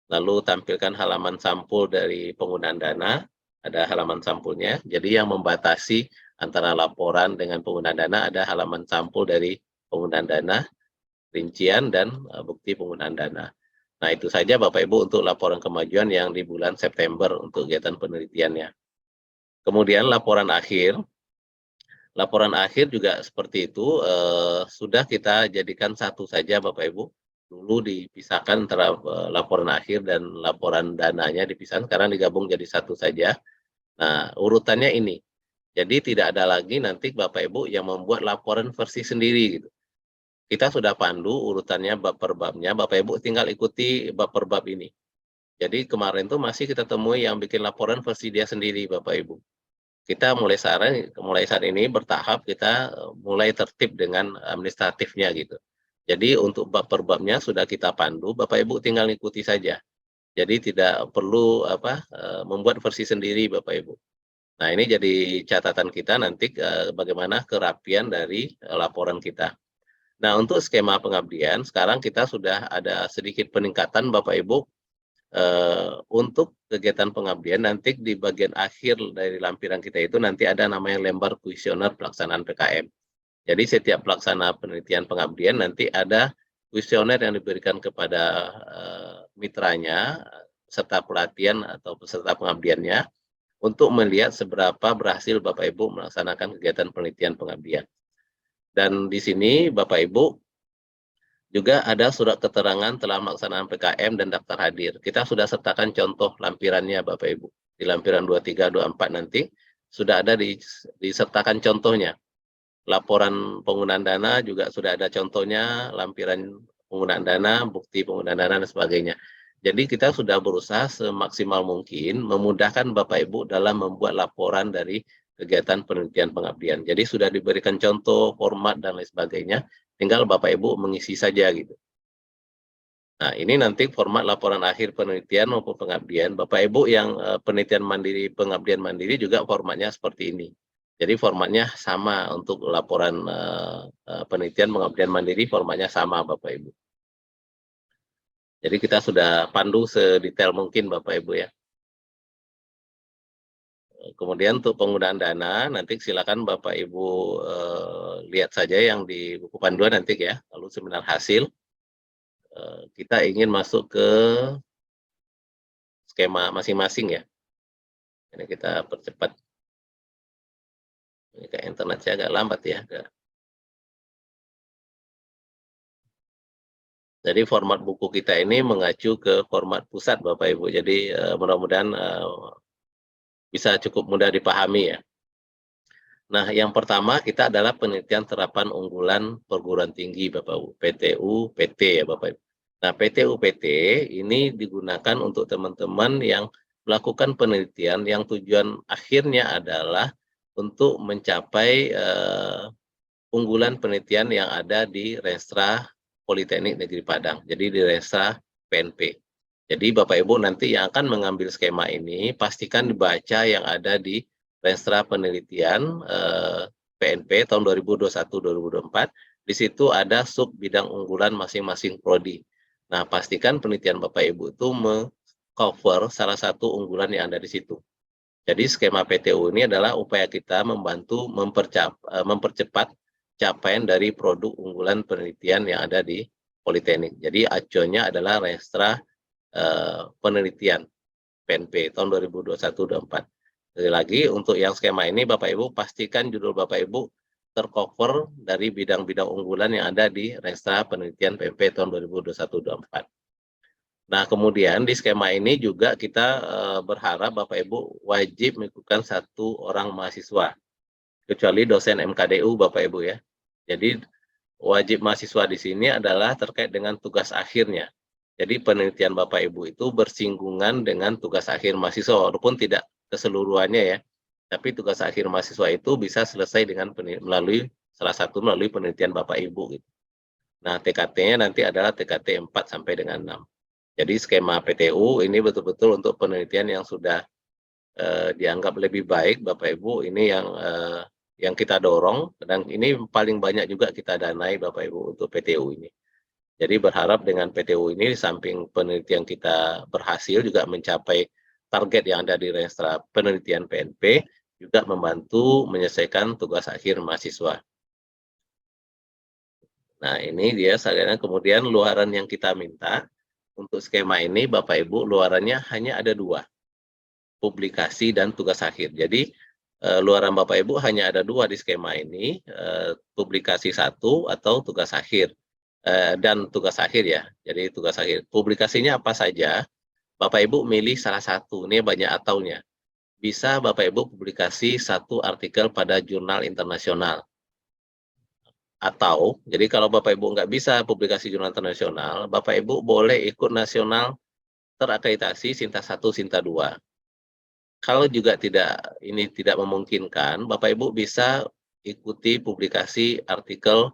Speaker 3: lalu tampilkan halaman sampul dari penggunaan dana, ada halaman sampulnya. Jadi yang membatasi antara laporan dengan penggunaan dana ada halaman sampul dari penggunaan dana, rincian, dan bukti penggunaan dana. Nah itu saja Bapak Ibu untuk laporan kemajuan yang di bulan September untuk kegiatan penelitiannya. Kemudian laporan akhir juga seperti itu, sudah kita jadikan satu saja Bapak Ibu. Dulu dipisahkan antara laporan akhir dan laporan dananya dipisahkan, sekarang digabung jadi satu saja. Nah, urutannya ini. Jadi tidak ada lagi nanti Bapak Ibu yang membuat laporan versi sendiri gitu. Kita sudah pandu urutannya bab per babnya, Bapak Ibu tinggal ikuti bab per bab ini. Jadi kemarin tuh masih kita temui yang bikin laporan versi dia sendiri Bapak Ibu. Kita mulai saat ini bertahap kita mulai tertib dengan administratifnya gitu. Jadi untuk bab per babnya sudah kita pandu, Bapak Ibu tinggal ikuti saja. Jadi tidak perlu membuat versi sendiri Bapak Ibu. Nah, ini jadi catatan kita nanti bagaimana kerapian dari laporan kita. Nah, untuk skema pengabdian, sekarang kita sudah ada sedikit peningkatan Bapak Ibu untuk kegiatan pengabdian. Nanti di bagian akhir dari lampiran kita itu nanti ada namanya lembar kuesioner pelaksanaan PKM. Jadi setiap pelaksana penelitian pengabdian nanti ada kuesioner yang diberikan kepada mitranya, serta pelatihan atau peserta pengabdiannya, untuk melihat seberapa berhasil Bapak Ibu melaksanakan kegiatan penelitian pengabdian. Dan di sini Bapak Ibu juga ada surat keterangan telah melaksanakan PKM dan daftar hadir. Kita sudah sertakan contoh lampirannya Bapak Ibu. Di lampiran 23, 24 nanti sudah ada disertakan contohnya. Laporan penggunaan dana juga sudah ada contohnya, lampiran penggunaan dana, bukti penggunaan dana, dan sebagainya. Jadi kita sudah berusaha semaksimal mungkin memudahkan Bapak Ibu dalam membuat laporan dari kegiatan penelitian pengabdian. Jadi sudah diberikan contoh, format, dan lain sebagainya, tinggal Bapak Ibu mengisi saja gitu. Nah, ini nanti format laporan akhir penelitian maupun pengabdian. Bapak Ibu yang penelitian mandiri, pengabdian mandiri juga formatnya seperti ini. Jadi formatnya sama untuk laporan penelitian pengabdian mandiri, formatnya sama Bapak Ibu. Jadi kita sudah pandu sedetail mungkin Bapak Ibu ya. Kemudian untuk penggunaan dana, nanti silakan Bapak Ibu lihat saja yang di buku panduan nanti ya. Lalu seminar hasil, kita ingin masuk ke skema masing-masing ya. Ini kita percepat. Ini kayak internet saya agak lambat ya. Jadi format buku kita ini mengacu ke format pusat Bapak Ibu. Jadi mudah-mudahan bisa cukup mudah dipahami ya. Nah, yang pertama kita adalah penelitian terapan unggulan perguruan tinggi Bapak Ibu, PTU, PT ya Bapak Ibu. Nah, PTU, PT ini digunakan untuk teman-teman yang melakukan penelitian yang tujuan akhirnya adalah untuk mencapai unggulan penelitian yang ada di Renstra Politeknik Negeri Padang, jadi di Renstra PNP. Jadi Bapak Ibu nanti yang akan mengambil skema ini, pastikan dibaca yang ada di Renstra Penelitian PNP tahun 2021-2024. Di situ ada sub bidang unggulan masing-masing prodi. Nah, pastikan penelitian Bapak Ibu itu meng-cover salah satu unggulan yang ada di situ. Jadi skema PTU ini adalah upaya kita membantu mempercepat capaian dari produk unggulan penelitian yang ada di Politeknik. Jadi acuannya adalah Renstra Penelitian PNP tahun 2021-2024. Sekali lagi untuk yang skema ini Bapak Ibu pastikan judul Bapak Ibu tercover dari bidang-bidang unggulan yang ada di Renstra Penelitian PNP tahun 2021-2024. Nah, kemudian di skema ini juga kita berharap Bapak Ibu wajib melakukan 1 orang mahasiswa, kecuali dosen MKDU Bapak Ibu ya. Jadi wajib mahasiswa di sini adalah terkait dengan tugas akhirnya. Jadi penelitian Bapak Ibu itu bersinggungan dengan tugas akhir mahasiswa, walaupun tidak keseluruhannya ya. Tapi tugas akhir mahasiswa itu bisa selesai dengan melalui penelitian Bapak Ibu. Gitu. Nah, TKT-nya nanti adalah TKT 4 sampai dengan 6. Jadi skema PTU ini betul-betul untuk penelitian yang sudah dianggap lebih baik Bapak Ibu, ini yang kita dorong, dan ini paling banyak juga kita danai Bapak Ibu untuk PTU ini. Jadi berharap dengan PTU ini, samping penelitian kita berhasil juga mencapai target yang ada di Renstra Penelitian PNP, juga membantu menyelesaikan tugas akhir mahasiswa. Nah, ini dia sekalian. Kemudian luaran yang kita minta untuk skema ini Bapak Ibu, luarannya hanya ada 2, publikasi dan tugas akhir. Jadi luaran Bapak Ibu hanya ada 2 di skema ini, publikasi 1 atau tugas akhir. Dan tugas akhir ya, jadi tugas akhir. Publikasinya apa saja, Bapak Ibu milih salah satu, ini banyak ataunya. bisa Bapak Ibu publikasi satu artikel pada jurnal internasional. Atau, jadi kalau Bapak Ibu nggak bisa publikasi jurnal internasional, Bapak Ibu boleh ikut nasional terakreditasi Sinta 1, Sinta 2. Kalau juga ini tidak memungkinkan, Bapak Ibu bisa ikuti publikasi artikel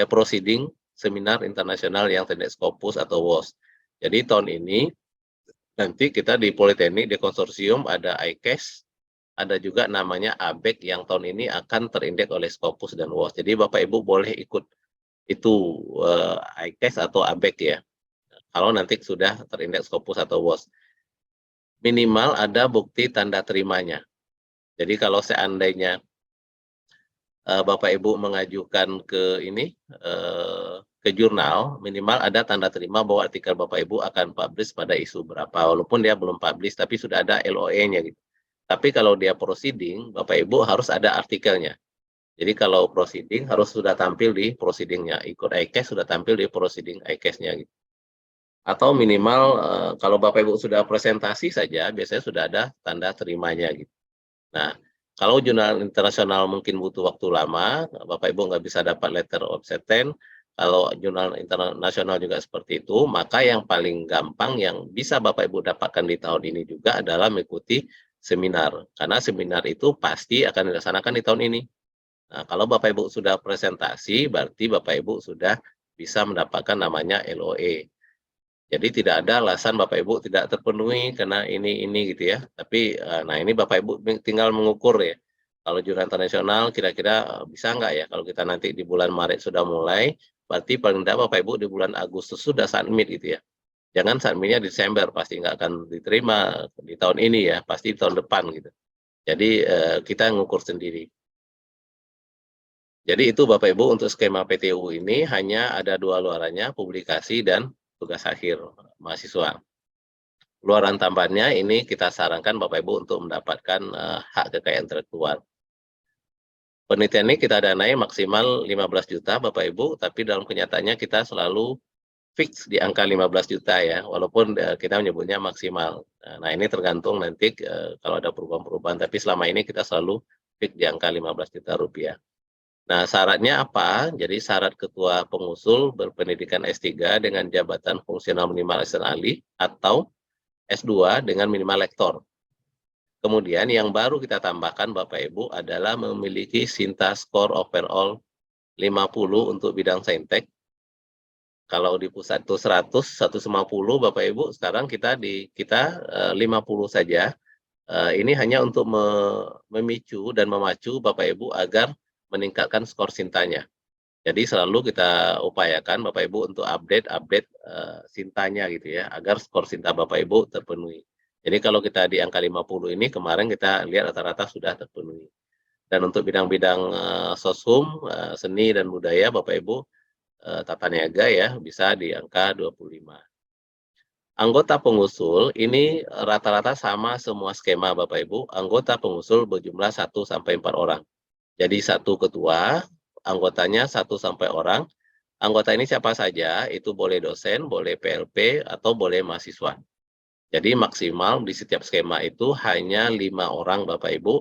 Speaker 3: proceeding seminar internasional yang TEDx Scopus atau WOS. Jadi tahun ini nanti kita di Politeknik, di konsorsium ada ICAS, ada juga namanya ABEC yang tahun ini akan terindeks oleh Scopus dan WOS. Jadi Bapak Ibu boleh ikut itu ICAS atau ABEC ya. Kalau nanti sudah terindeks Scopus atau WOS. Minimal ada bukti tanda terimanya. Jadi kalau seandainya Bapak Ibu mengajukan ke ke jurnal, minimal ada tanda terima bahwa artikel Bapak Ibu akan publish pada isu berapa. Walaupun dia belum publish, tapi sudah ada LOE-nya gitu. Tapi kalau dia proceeding, Bapak Ibu harus ada artikelnya. Jadi kalau proceeding harus sudah tampil di proceedingnya, ikut ICAS sudah tampil di proceeding ICAS-nya gitu. Atau minimal kalau Bapak Ibu sudah presentasi saja, biasanya sudah ada tanda terimanya gitu. Nah, kalau jurnal internasional mungkin butuh waktu lama, Bapak Ibu nggak bisa dapat letter of intent, kalau jurnal internasional juga seperti itu, maka yang paling gampang yang bisa Bapak Ibu dapatkan di tahun ini juga adalah mengikuti seminar. Karena seminar itu pasti akan dilaksanakan di tahun ini. Nah, kalau Bapak Ibu sudah presentasi, berarti Bapak Ibu sudah bisa mendapatkan namanya LOE. Jadi tidak ada alasan Bapak Ibu tidak terpenuhi karena ini gitu ya. Tapi nah ini Bapak Ibu tinggal mengukur ya. Kalau jurnal internasional kira-kira bisa nggak ya kalau kita nanti di bulan Maret sudah mulai, berarti paling tidak Bapak Ibu di bulan Agustus sudah submit gitu ya. Jangan submitnya di Desember, pasti nggak akan diterima di tahun ini ya, pasti tahun depan gitu. Jadi kita ngukur sendiri. Jadi itu Bapak Ibu untuk skema PTU ini hanya ada dua luarannya, publikasi dan tugas akhir mahasiswa. Luaran tambahannya ini kita sarankan Bapak Ibu untuk mendapatkan hak kekayaan intelektual. Penelitian ini kita danai maksimal 15 juta Bapak Ibu, tapi dalam kenyataannya kita selalu fix di angka 15 juta ya, walaupun kita menyebutnya maksimal. Nah ini tergantung nanti kalau ada perubahan-perubahan, tapi selama ini kita selalu fix di angka 15 juta rupiah. Nah, syaratnya apa? Jadi syarat ketua pengusul berpendidikan S3 dengan jabatan fungsional minimal asisten ahli atau S2 dengan minimal lektor. Kemudian yang baru kita tambahkan Bapak Ibu adalah memiliki Sinta score overall 50 untuk bidang saintek. Kalau di pusat itu 100, 150 Bapak Ibu, sekarang kita 50 saja. Ini hanya untuk memicu dan memacu Bapak Ibu agar meningkatkan skor Sintanya. Jadi selalu kita upayakan Bapak Ibu untuk update Sintanya gitu ya, agar skor Sinta Bapak Ibu terpenuhi. Jadi kalau kita di angka 50 ini kemarin kita lihat rata-rata sudah terpenuhi. Dan untuk bidang-bidang soshum, seni dan budaya Bapak Ibu tata niaga ya bisa di angka 25. Anggota pengusul ini rata-rata sama semua skema Bapak Ibu. Anggota pengusul berjumlah 1 sampai 4 orang. Jadi satu ketua, anggotanya 1 sampai orang. Anggota ini siapa saja, itu boleh dosen, boleh PLP, atau boleh mahasiswa. Jadi maksimal di setiap skema itu hanya 5 orang Bapak Ibu,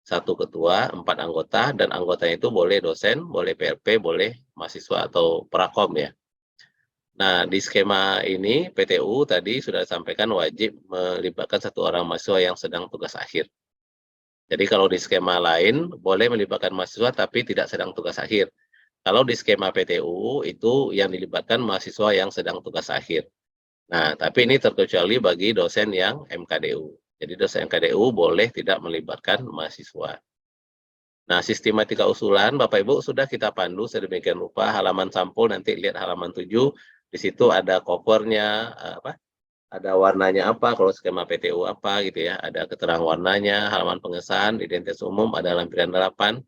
Speaker 3: 1 ketua, 4 anggota, dan anggotanya itu boleh dosen, boleh PLP, boleh mahasiswa atau prakom ya. Nah, di skema ini PTU tadi sudah disampaikan wajib melibatkan 1 orang mahasiswa yang sedang tugas akhir. Jadi kalau di skema lain boleh melibatkan mahasiswa tapi tidak sedang tugas akhir. Kalau di skema PTU itu yang dilibatkan mahasiswa yang sedang tugas akhir. Nah, tapi ini terkecuali bagi dosen yang MKDU. Jadi dosen MKDU boleh tidak melibatkan mahasiswa. Nah, sistematika usulan Bapak Ibu sudah kita pandu sedemikian rupa, halaman sampul nanti lihat halaman 7, di situ ada covernya, ada warnanya apa, kalau skema PTU apa gitu ya, ada keterangan warnanya, halaman pengesahan, identitas umum, ada lampiran 8,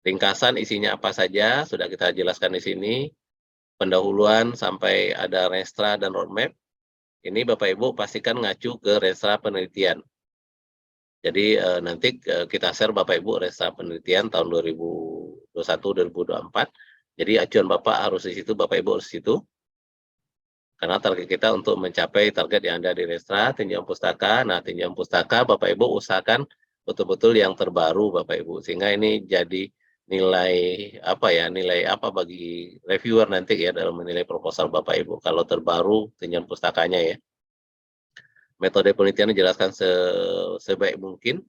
Speaker 3: ringkasan isinya apa saja, sudah kita jelaskan di sini, pendahuluan sampai ada restra dan roadmap, ini Bapak Ibu pastikan ngacu ke restra penelitian. Jadi nanti kita share Bapak Ibu restra penelitian tahun 2021-2024, jadi acuan Bapak harus di situ, Bapak Ibu harus di situ. Karena target kita untuk mencapai target yang ada di restra, tinjauan pustaka. Nah, tinjauan pustaka Bapak Ibu usahakan betul-betul yang terbaru Bapak Ibu, sehingga ini jadi nilai apa bagi reviewer nanti ya dalam menilai proposal Bapak Ibu. Kalau terbaru tinjauan pustakanya ya. Metode penelitian dijelaskan sebaik mungkin.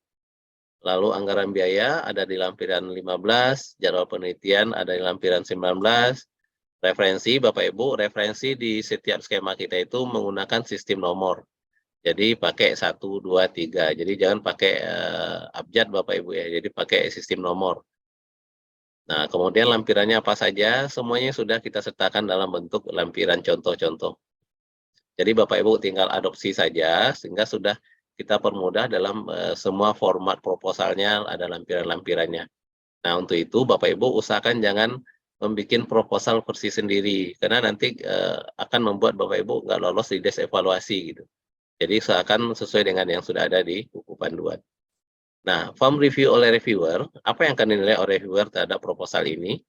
Speaker 3: Lalu anggaran biaya ada di lampiran 15, jadwal penelitian ada di lampiran 19, referensi Bapak Ibu, referensi di setiap skema kita itu menggunakan sistem nomor. Jadi pakai 1, 2, 3. Jadi jangan pakai abjad Bapak Ibu ya, jadi pakai sistem nomor. Nah, kemudian lampirannya apa saja, semuanya sudah kita sertakan dalam bentuk lampiran contoh-contoh. Jadi Bapak Ibu tinggal adopsi saja, sehingga sudah kita permudah dalam semua format proposalnya, ada lampiran-lampirannya. Nah, untuk itu Bapak Ibu usahakan jangan membuat proposal versi sendiri, karena nanti akan membuat Bapak Ibu nggak lolos di des evaluasi gitu. Jadi usahakan sesuai dengan yang sudah ada di buku panduan. Nah, form review oleh reviewer, apa yang akan dinilai oleh reviewer terhadap proposal ini?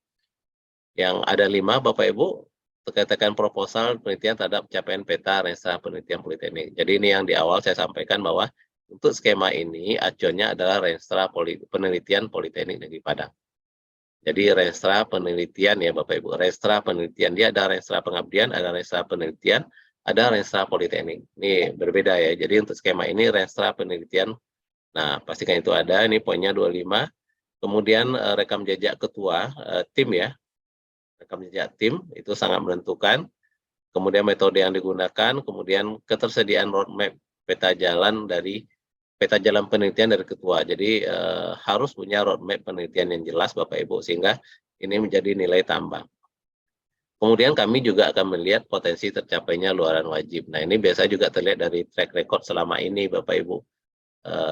Speaker 3: Yang ada 5 Bapak Ibu, terkait proposal penelitian terhadap capaian peta Renstra Penelitian Politeknik. Jadi ini yang di awal saya sampaikan bahwa untuk skema ini acuannya adalah Renstra Penelitian Politeknik Negeri Padang. Jadi Renstra Penelitian ya Bapak Ibu, Renstra Penelitian, dia ada Renstra Pengabdian, ada Renstra Penelitian, ada Renstra Politeknik. Ini berbeda ya, jadi untuk skema ini Renstra Penelitian, nah pastikan itu ada, ini poinnya 25. Kemudian rekam jejak ketua tim ya, rekam jejak tim itu sangat menentukan. Kemudian metode yang digunakan, kemudian ketersediaan roadmap peta jalan penelitian dari ketua. Jadi harus punya roadmap penelitian yang jelas Bapak Ibu, sehingga ini menjadi nilai tambah. Kemudian kami juga akan melihat potensi tercapainya luaran wajib. Nah, ini biasa juga terlihat dari track record selama ini Bapak Ibu.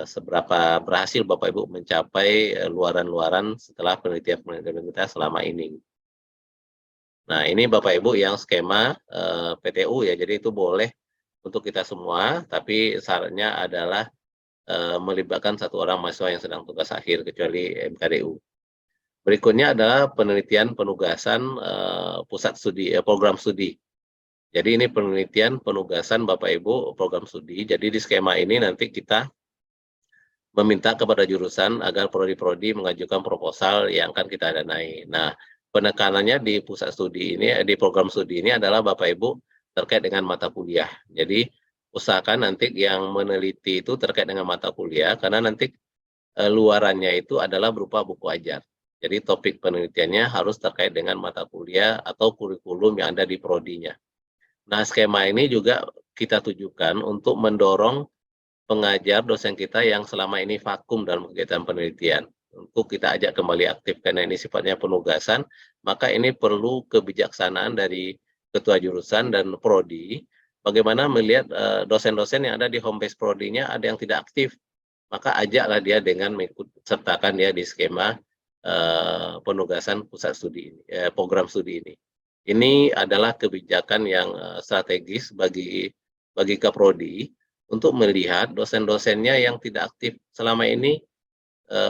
Speaker 3: Seberapa berhasil Bapak Ibu mencapai luaran-luaran setelah penelitian-penelitian kita selama ini. Nah, ini Bapak Ibu yang skema PTU ya, jadi itu boleh untuk kita semua, tapi syaratnya adalah melibatkan 1 orang mahasiswa yang sedang tugas akhir, kecuali MKDU. Berikutnya adalah penelitian penugasan pusat studi, program studi. Jadi ini penelitian penugasan Bapak Ibu program studi. Jadi di skema ini nanti kita meminta kepada jurusan agar prodi-prodi mengajukan proposal yang akan kita danai. Nah, penekanannya di pusat studi ini, di program studi ini adalah Bapak Ibu terkait dengan mata kuliah. Jadi usahakan nanti yang meneliti itu terkait dengan mata kuliah, karena nanti luarannya itu adalah berupa buku ajar. Jadi topik penelitiannya harus terkait dengan mata kuliah atau kurikulum yang ada di prodinya. Nah, skema ini juga kita tujukan untuk mendorong pengajar dosen kita yang selama ini vakum dalam kegiatan penelitian. Untuk kita ajak kembali aktif, karena ini sifatnya penugasan, maka ini perlu kebijaksanaan dari ketua jurusan dan prodi, bagaimana melihat dosen-dosen yang ada di homepage prodinya ada yang tidak aktif, maka ajaklah dia dengan mengikut sertakan dia di skema penugasan pusat studi ini, program studi ini. Ini adalah kebijakan yang strategis bagi Kaprodi untuk melihat dosen-dosennya yang tidak aktif selama ini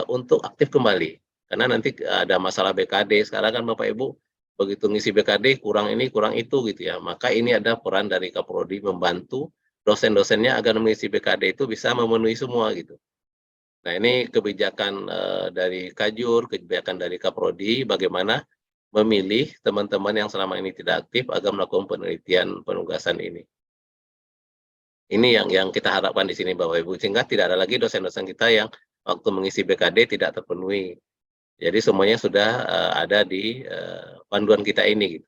Speaker 3: untuk aktif kembali. Karena nanti ada masalah BKD, sekarang kan Bapak Ibu begitu ngisi BKD kurang ini kurang itu gitu ya. Maka ini ada peran dari Kaprodi membantu dosen-dosennya agar mengisi BKD itu bisa memenuhi semua gitu. Nah, ini kebijakan dari Kajur, kebijakan dari Kaprodi, bagaimana memilih teman-teman yang selama ini tidak aktif agar melakukan penelitian penugasan ini. Ini yang kita harapkan di sini Bapak Ibu, sehingga tidak ada lagi dosen-dosen kita yang waktu mengisi BKD tidak terpenuhi. Jadi semuanya sudah ada di panduan kita ini. Gitu.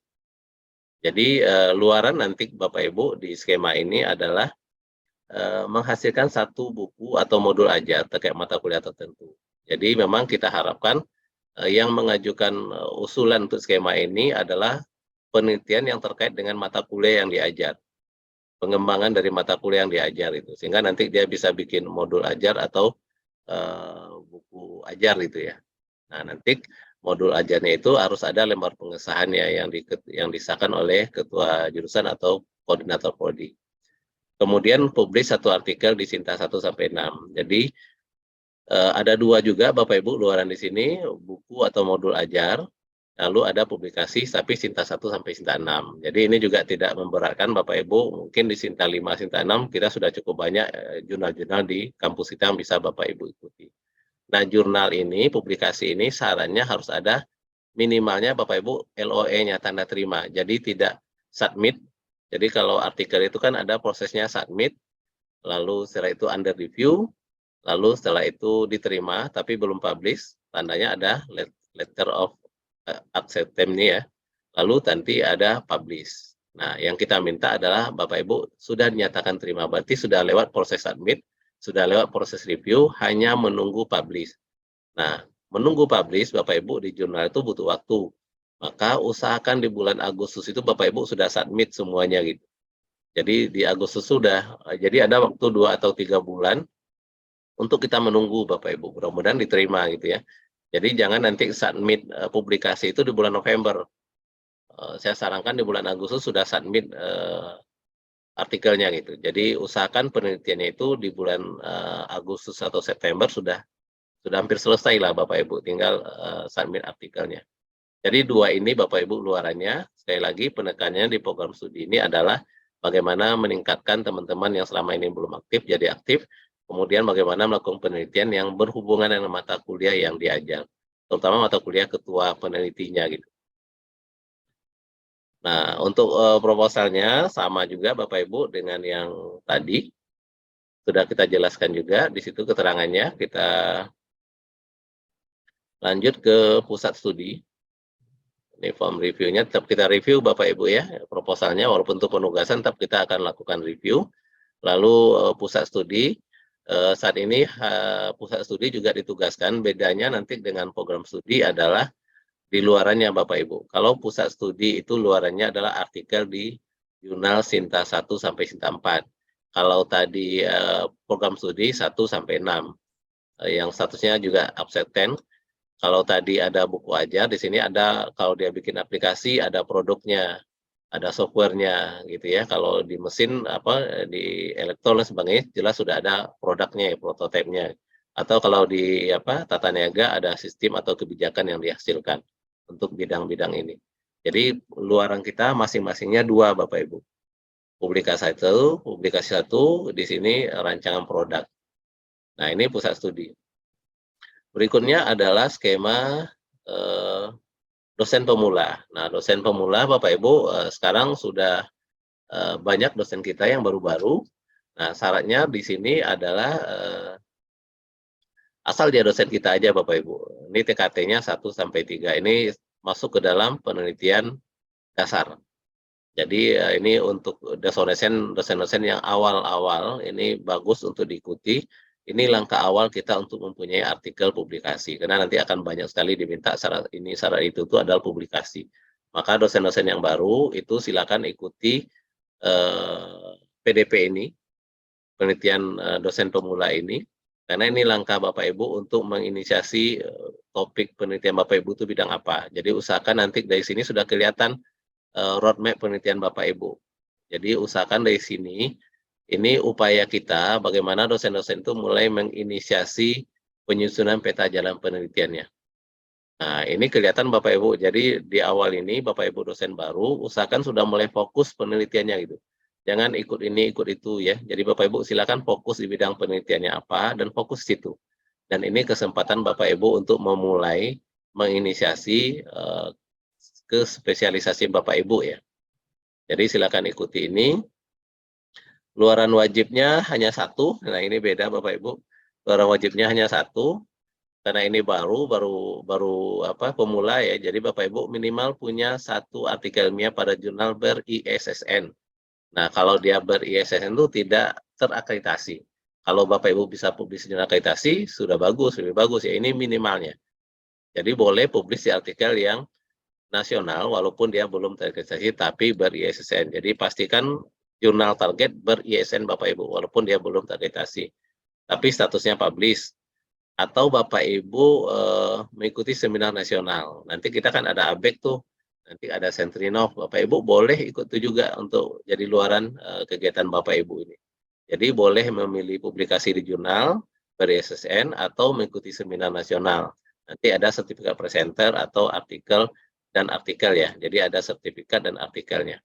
Speaker 3: Jadi luaran nanti Bapak Ibu di skema ini adalah menghasilkan 1 buku atau modul ajar terkait mata kuliah tertentu. Jadi memang kita harapkan yang mengajukan usulan untuk skema ini adalah penelitian yang terkait dengan mata kuliah yang diajar. Pengembangan dari mata kuliah yang diajar itu. Sehingga nanti dia bisa bikin modul ajar atau buku ajar gitu ya. Nah, nanti modul ajarnya itu harus ada lembar pengesahannya yang disahkan oleh ketua jurusan atau koordinator prodi. Kemudian publish 1 artikel di Sinta 1-6. Jadi ada 2 juga Bapak Ibu luaran di sini, buku atau modul ajar. Lalu ada publikasi tapi Sinta 1-6. Jadi ini juga tidak memberatkan Bapak Ibu. Mungkin di Sinta 5, Sinta 6 kita sudah cukup banyak jurnal-jurnal di kampus kita yang bisa Bapak Ibu ikuti. Nah, jurnal ini, publikasi ini syaratnya harus ada minimalnya Bapak Ibu LOE-nya, tanda terima. Jadi tidak submit. Jadi kalau artikel itu kan ada prosesnya submit, lalu setelah itu under review, lalu setelah itu diterima tapi belum publish, tandanya ada letter of acceptance ini ya. Lalu nanti ada publish. Nah, yang kita minta adalah Bapak Ibu sudah dinyatakan terima, berarti sudah lewat proses submit, sudah lewat proses review, hanya menunggu publish. Nah, menunggu publish Bapak Ibu di jurnal itu butuh waktu. Maka usahakan di bulan Agustus itu Bapak Ibu sudah submit semuanya gitu. Jadi di Agustus sudah, jadi ada waktu 2 atau 3 bulan untuk kita menunggu Bapak Ibu. Mudah-mudahan diterima gitu ya. Jadi jangan nanti submit publikasi itu di bulan November. Saya sarankan di bulan Agustus sudah submit artikelnya gitu. Jadi usahakan penelitiannya itu di bulan Agustus atau September sudah hampir selesai lah Bapak Ibu, tinggal submit artikelnya. Jadi 2 ini Bapak Ibu luarannya, sekali lagi penekanannya di program studi ini adalah bagaimana meningkatkan teman-teman yang selama ini belum aktif jadi aktif, kemudian bagaimana melakukan penelitian yang berhubungan dengan mata kuliah yang diajar, terutama mata kuliah ketua penelitinya gitu. Nah, untuk proposalnya sama juga Bapak Ibu dengan yang tadi, sudah kita jelaskan juga, di situ keterangannya. Kita lanjut ke pusat studi. Ini form reviewnya tetap kita review Bapak Ibu ya, proposalnya walaupun untuk penugasan tetap kita akan lakukan review. Lalu pusat studi, saat ini pusat studi juga ditugaskan, bedanya nanti dengan program studi adalah di luarannya Bapak Ibu. Kalau pusat studi itu luarannya adalah artikel di jurnal Sinta 1 sampai Sinta 4. Kalau tadi program studi 1 sampai 6. Yang statusnya juga absen. Kalau tadi ada buku ajar, di sini ada kalau dia bikin aplikasi ada produknya, ada softwarenya gitu ya. Kalau di mesin di elektronik dan sebagainya jelas sudah ada produknya ya, prototipenya. Atau kalau di tata niaga ada sistem atau kebijakan yang dihasilkan untuk bidang-bidang ini. Jadi luaran kita masing-masingnya 2 Bapak Ibu. Publikasi 1 di sini rancangan produk. Nah, ini pusat studi. Berikutnya adalah skema dosen pemula. Nah, dosen pemula Bapak Ibu sekarang sudah banyak dosen kita yang baru-baru. Nah, syaratnya di sini adalah asal dia dosen kita aja Bapak Ibu. Ini TKT-nya 1 sampai 3. Ini masuk ke dalam penelitian dasar. Jadi ini untuk dosen-dosen yang awal-awal ini bagus untuk diikuti. Ini langkah awal kita untuk mempunyai artikel publikasi, karena nanti akan banyak sekali diminta syarat itu adalah publikasi. Maka dosen-dosen yang baru itu silakan ikuti PDP ini, penelitian dosen pemula ini, karena ini langkah Bapak Ibu untuk menginisiasi topik penelitian Bapak Ibu itu bidang apa. Jadi usahakan nanti dari sini sudah kelihatan roadmap penelitian Bapak Ibu. Jadi usahakan dari sini, ini upaya kita bagaimana dosen-dosen itu mulai menginisiasi penyusunan peta jalan penelitiannya. Nah, ini kelihatan Bapak Ibu. Jadi di awal ini Bapak Ibu dosen baru usahakan sudah mulai fokus penelitiannya gitu. Jangan ikut ini, ikut itu ya. Jadi Bapak Ibu silakan fokus di bidang penelitiannya apa dan fokus situ. Dan ini kesempatan Bapak Ibu untuk memulai menginisiasi ke spesialisasi Bapak Ibu ya. Jadi silakan ikuti ini. Luaran wajibnya hanya 1. Nah, ini beda Bapak Ibu. Luaran wajibnya hanya 1 karena ini baru pemula ya. Jadi Bapak Ibu minimal punya 1 artikel ilmiah pada jurnal ber-ISSN. Nah, kalau dia ber-ISSN itu tidak terakreditasi. Kalau Bapak Ibu bisa publis di akreditasi sudah bagus, lebih bagus ya. Ini minimalnya. Jadi boleh publis di artikel yang nasional walaupun dia belum terakreditasi tapi ber-ISSN. Jadi pastikan jurnal target ber-ISSN Bapak Ibu walaupun dia belum terakreditasi. Tapi statusnya publish. Atau Bapak Ibu mengikuti seminar nasional. Nanti kita kan ada ABEK tuh. Nanti ada Sentrinov. Bapak Ibu boleh ikut itu juga untuk jadi luaran kegiatan Bapak Ibu ini. Jadi boleh memilih publikasi di jurnal ber-ISSN atau mengikuti seminar nasional. Nanti ada sertifikat presenter atau artikel dan artikel ya. Jadi ada sertifikat dan artikelnya.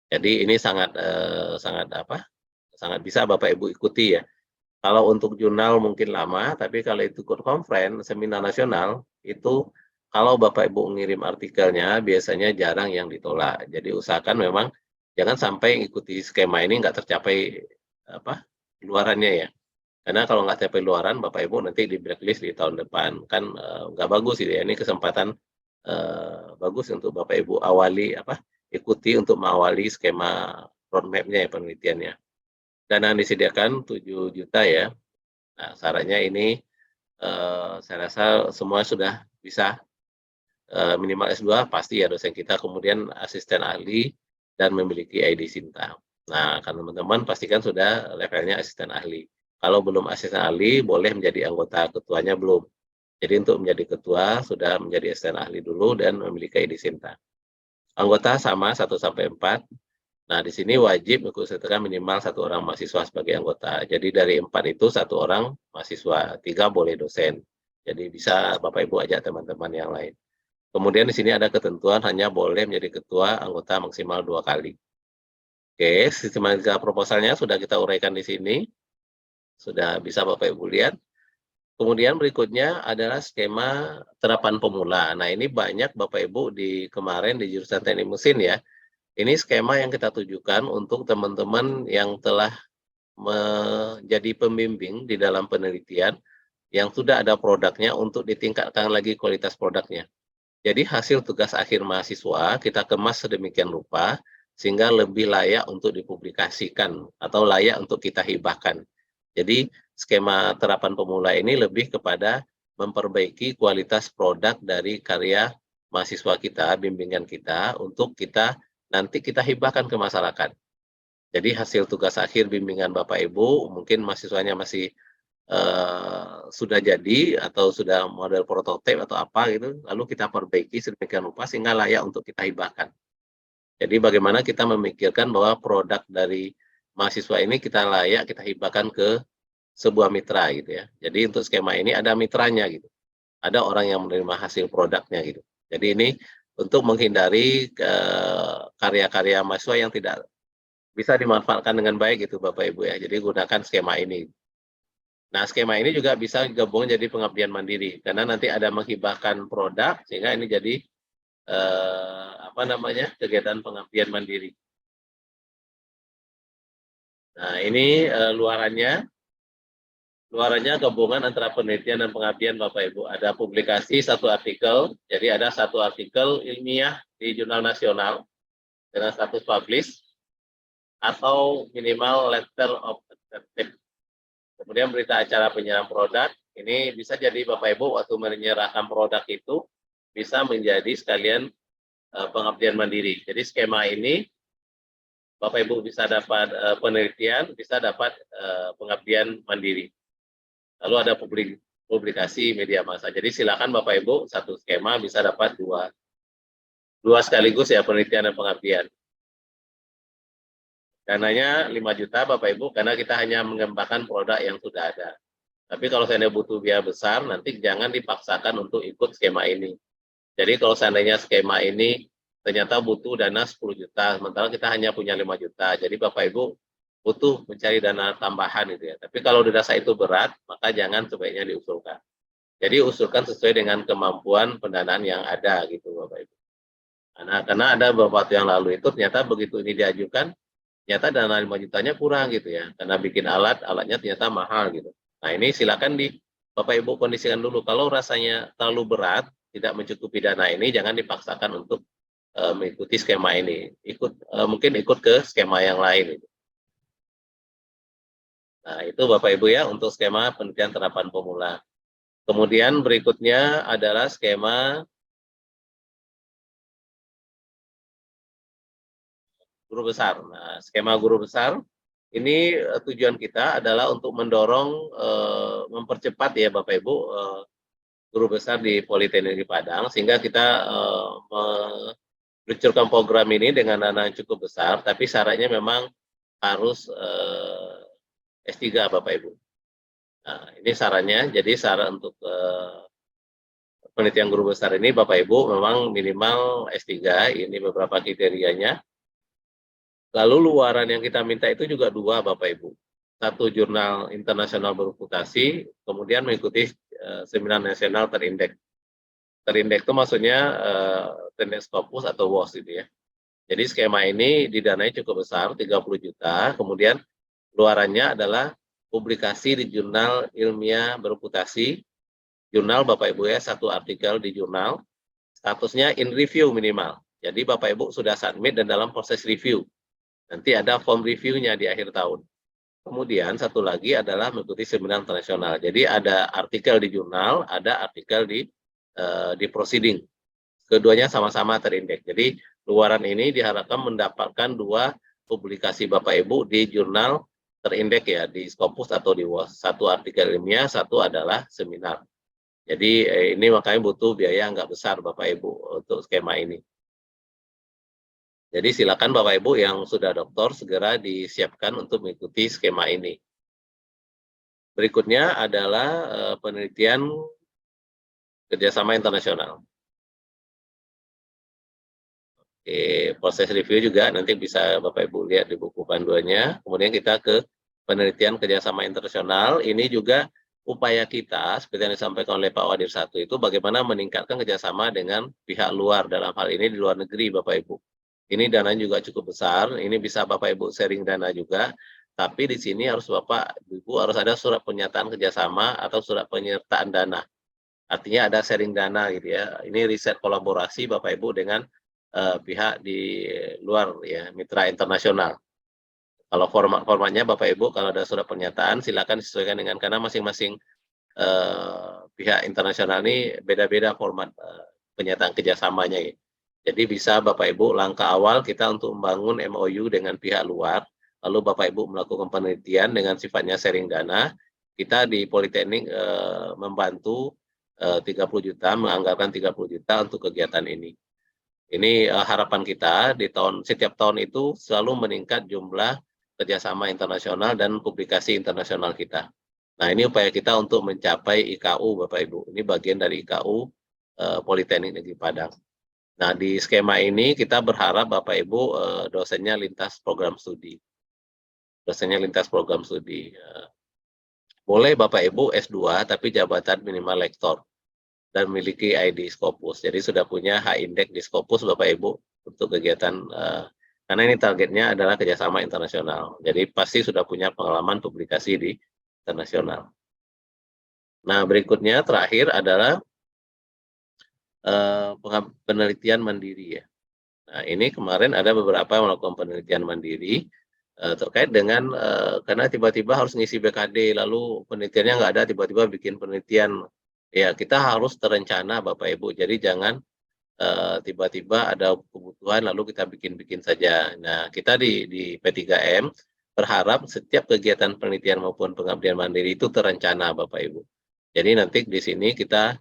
Speaker 3: Jadi ini sangat bisa Bapak Ibu ikuti ya. Kalau untuk jurnal mungkin lama, tapi kalau itu ikut conference, seminar nasional, itu kalau Bapak Ibu ngirim artikelnya, biasanya jarang yang ditolak. Jadi usahakan memang jangan sampai ikuti skema ini nggak tercapai apa luarannya ya. Karena kalau nggak capai luaran, Bapak Ibu nanti di blacklist di tahun depan. Kan nggak bagus gitu ya. Ini kesempatan bagus untuk Bapak Ibu ikuti untuk mengawali skema roadmap-nya ya penelitiannya. Dana yang disediakan 7 juta ya. Nah, syaratnya ini saya rasa semua sudah bisa minimal S2 pasti ya dosen kita, kemudian asisten ahli dan memiliki ID Sinta. Nah, kan teman-teman pastikan sudah levelnya asisten ahli. Kalau belum asisten ahli, boleh menjadi anggota, ketuanya belum. Jadi untuk menjadi ketua, sudah menjadi asisten ahli dulu dan memiliki ID Sinta. Anggota sama 1 sampai 4. Nah, di sini wajib mengikutsertakan minimal 1 orang mahasiswa sebagai anggota. Jadi dari 4 itu 1 orang mahasiswa, 3 boleh dosen. Jadi bisa Bapak Ibu ajak teman-teman yang lain. Kemudian di sini ada ketentuan hanya boleh menjadi ketua anggota maksimal 2 kali. Oke, sistematika proposalnya sudah kita uraikan di sini. Sudah bisa Bapak Ibu lihat. Kemudian berikutnya adalah skema terapan pemula. Nah, ini banyak Bapak Ibu kemarin di jurusan teknik mesin ya. Ini skema yang kita tujukan untuk teman-teman yang telah menjadi pembimbing di dalam penelitian yang sudah ada produknya untuk ditingkatkan lagi kualitas produknya. Jadi hasil tugas akhir mahasiswa kita kemas sedemikian rupa sehingga lebih layak untuk dipublikasikan atau layak untuk kita hibahkan. Jadi skema terapan pemula ini lebih kepada memperbaiki kualitas produk dari karya mahasiswa kita, bimbingan kita untuk nanti kita hibahkan ke masyarakat. Jadi hasil tugas akhir bimbingan Bapak Ibu, mungkin mahasiswanya masih sudah jadi atau sudah model prototipe atau apa gitu, lalu kita perbaiki sedemikian rupa sehingga layak untuk kita hibahkan. Jadi bagaimana kita memikirkan bahwa produk dari mahasiswa ini kita layak kita hibahkan ke sebuah mitra gitu ya. Jadi untuk skema ini ada mitranya gitu. Ada orang yang menerima hasil produknya gitu. Jadi ini untuk menghindari karya-karya mahasiswa yang tidak bisa dimanfaatkan dengan baik gitu Bapak Ibu ya. Jadi gunakan skema ini. Nah, skema ini juga bisa gabung jadi pengabdian mandiri karena nanti ada menghibahkan produk sehingga ini jadi kegiatan pengabdian mandiri. Nah, ini luarannya. Luarannya gabungan antara penelitian dan pengabdian Bapak Ibu. Ada publikasi 1 artikel, jadi ada 1 artikel ilmiah di jurnal nasional dengan status publish atau minimal letter of acceptance. Kemudian berita acara penyerahan produk, ini bisa jadi Bapak Ibu waktu menyerahkan produk itu bisa menjadi sekalian pengabdian mandiri. Jadi skema ini Bapak Ibu bisa dapat penelitian, bisa dapat pengabdian mandiri. Lalu ada publikasi media massa. Jadi silakan Bapak Ibu 1 skema bisa dapat 2 sekaligus ya penelitian dan pengabdian. Dananya 5 juta Bapak Ibu karena kita hanya mengembangkan produk yang sudah ada. Tapi kalau seandainya butuh biaya besar, nanti jangan dipaksakan untuk ikut skema ini. Jadi kalau seandainya skema ini ternyata butuh dana 10 juta, sementara kita hanya punya 5 juta. Jadi Bapak Ibu butuh mencari dana tambahan gitu ya. Tapi kalau dirasa itu berat, maka jangan sebaiknya diusulkan. Jadi usulkan sesuai dengan kemampuan pendanaan yang ada gitu Bapak Ibu. Karena ada beberapa waktu yang lalu itu ternyata begitu ini diajukan, ternyata dana 5 jutanya kurang gitu ya. Karena bikin alatnya ternyata mahal gitu. Nah ini silakan Bapak Ibu kondisikan dulu. Kalau rasanya terlalu berat, tidak mencukupi dana ini, jangan dipaksakan untuk mengikuti skema ini. Mungkin ikut ke skema yang lain gitu. Nah, itu Bapak Ibu ya untuk skema penelitian terapan pemula. Kemudian berikutnya adalah skema guru besar. Nah, skema guru besar ini tujuan kita adalah untuk mendorong mempercepat ya Bapak Ibu guru besar di Politeknik di Padang sehingga kita meluncurkan program ini dengan dana yang cukup besar, tapi syaratnya memang harus S3 Bapak Ibu. Nah, ini syaratnya, jadi syarat untuk penelitian guru besar ini Bapak Ibu memang minimal S3, ini beberapa kriterianya. Lalu luaran yang kita minta itu juga 2 Bapak Ibu. satu jurnal internasional bereputasi, kemudian mengikuti seminar nasional terindeks. Terindeks itu maksudnya terindeks Scopus atau WOS gitu ya. Jadi skema ini didanai cukup besar, 30 juta, kemudian luarannya adalah publikasi di jurnal ilmiah bereputasi, jurnal Bapak Ibu ya, satu artikel di jurnal, statusnya in review minimal. Jadi Bapak Ibu sudah submit dan dalam proses review. Nanti ada form reviewnya di akhir tahun. Kemudian satu lagi adalah mengikuti seminar internasional. Jadi ada artikel di jurnal, ada artikel di proceeding. Keduanya sama-sama terindeks. Jadi luaran ini diharapkan mendapatkan 2 publikasi Bapak Ibu di jurnal terindeks ya, di Scopus atau di WOS. Satu artikel ilmiah, satu adalah seminar. Jadi ini makanya butuh biaya nggak besar Bapak Ibu untuk skema ini. Jadi silakan Bapak Ibu yang sudah doktor segera disiapkan untuk mengikuti skema ini. Berikutnya adalah penelitian kerjasama internasional. Proses review juga nanti bisa Bapak Ibu lihat di buku panduannya. Kemudian kita ke penelitian kerjasama internasional. Ini juga upaya kita, seperti yang disampaikan oleh Pak Wadir Satu itu, bagaimana meningkatkan kerjasama dengan pihak luar, dalam hal ini di luar negeri Bapak Ibu. Ini dana juga cukup besar, ini bisa Bapak Ibu sharing dana juga, tapi di sini harus Bapak Ibu harus ada surat pernyataan kerjasama atau surat penyertaan dana. Artinya ada sharing dana gitu ya. Ini riset kolaborasi Bapak Ibu dengan pihak di luar ya, mitra internasional. Kalau formatnya Bapak Ibu kalau ada surat pernyataan silakan disesuaikan dengan, karena masing-masing pihak internasional ini beda-beda format pernyataan kerjasamanya ya. Jadi bisa Bapak Ibu langkah awal kita untuk membangun MOU dengan pihak luar, lalu Bapak Ibu melakukan penelitian dengan sifatnya sharing dana. Kita di Politeknik membantu 30 juta, menganggarkan 30 juta untuk kegiatan ini. Ini harapan kita di setiap tahun itu selalu meningkat jumlah kerjasama internasional dan publikasi internasional kita. Nah ini upaya kita untuk mencapai IKU Bapak Ibu. Ini bagian dari IKU Politeknik Negeri Padang. Nah, di skema ini kita berharap Bapak Ibu dosennya lintas program studi. Dosennya lintas program studi. Boleh Bapak Ibu S2 tapi jabatan minimal lektor dan memiliki ID Scopus. Jadi sudah punya H-Index di Scopus Bapak Ibu untuk kegiatan, karena ini targetnya adalah kerjasama internasional. Jadi pasti sudah punya pengalaman publikasi di internasional. Nah, berikutnya terakhir adalah penelitian mandiri ya. Nah, ini kemarin ada beberapa yang melakukan penelitian mandiri terkait dengan karena tiba-tiba harus ngisi BKD, lalu penelitiannya nggak ada, tiba-tiba bikin penelitian. Ya, kita harus terencana Bapak Ibu. Jadi jangan tiba-tiba ada kebutuhan lalu kita bikin-bikin saja. Nah, kita di P3M berharap setiap kegiatan penelitian maupun pengabdian mandiri itu terencana Bapak Ibu. Jadi nanti di sini kita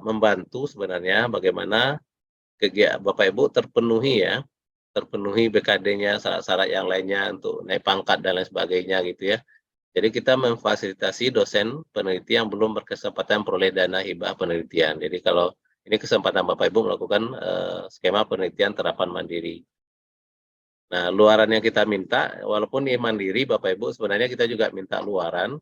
Speaker 3: membantu sebenarnya bagaimana Bapak Ibu terpenuhi ya, terpenuhi BKD-nya, syarat-syarat yang lainnya untuk naik pangkat dan lain sebagainya gitu ya. Jadi kita memfasilitasi dosen peneliti yang belum berkesempatan peroleh dana hibah penelitian. Jadi kalau ini kesempatan Bapak Ibu melakukan skema penelitian terapan mandiri. Nah, luaran yang kita minta, walaupun ini mandiri Bapak Ibu, sebenarnya kita juga minta luaran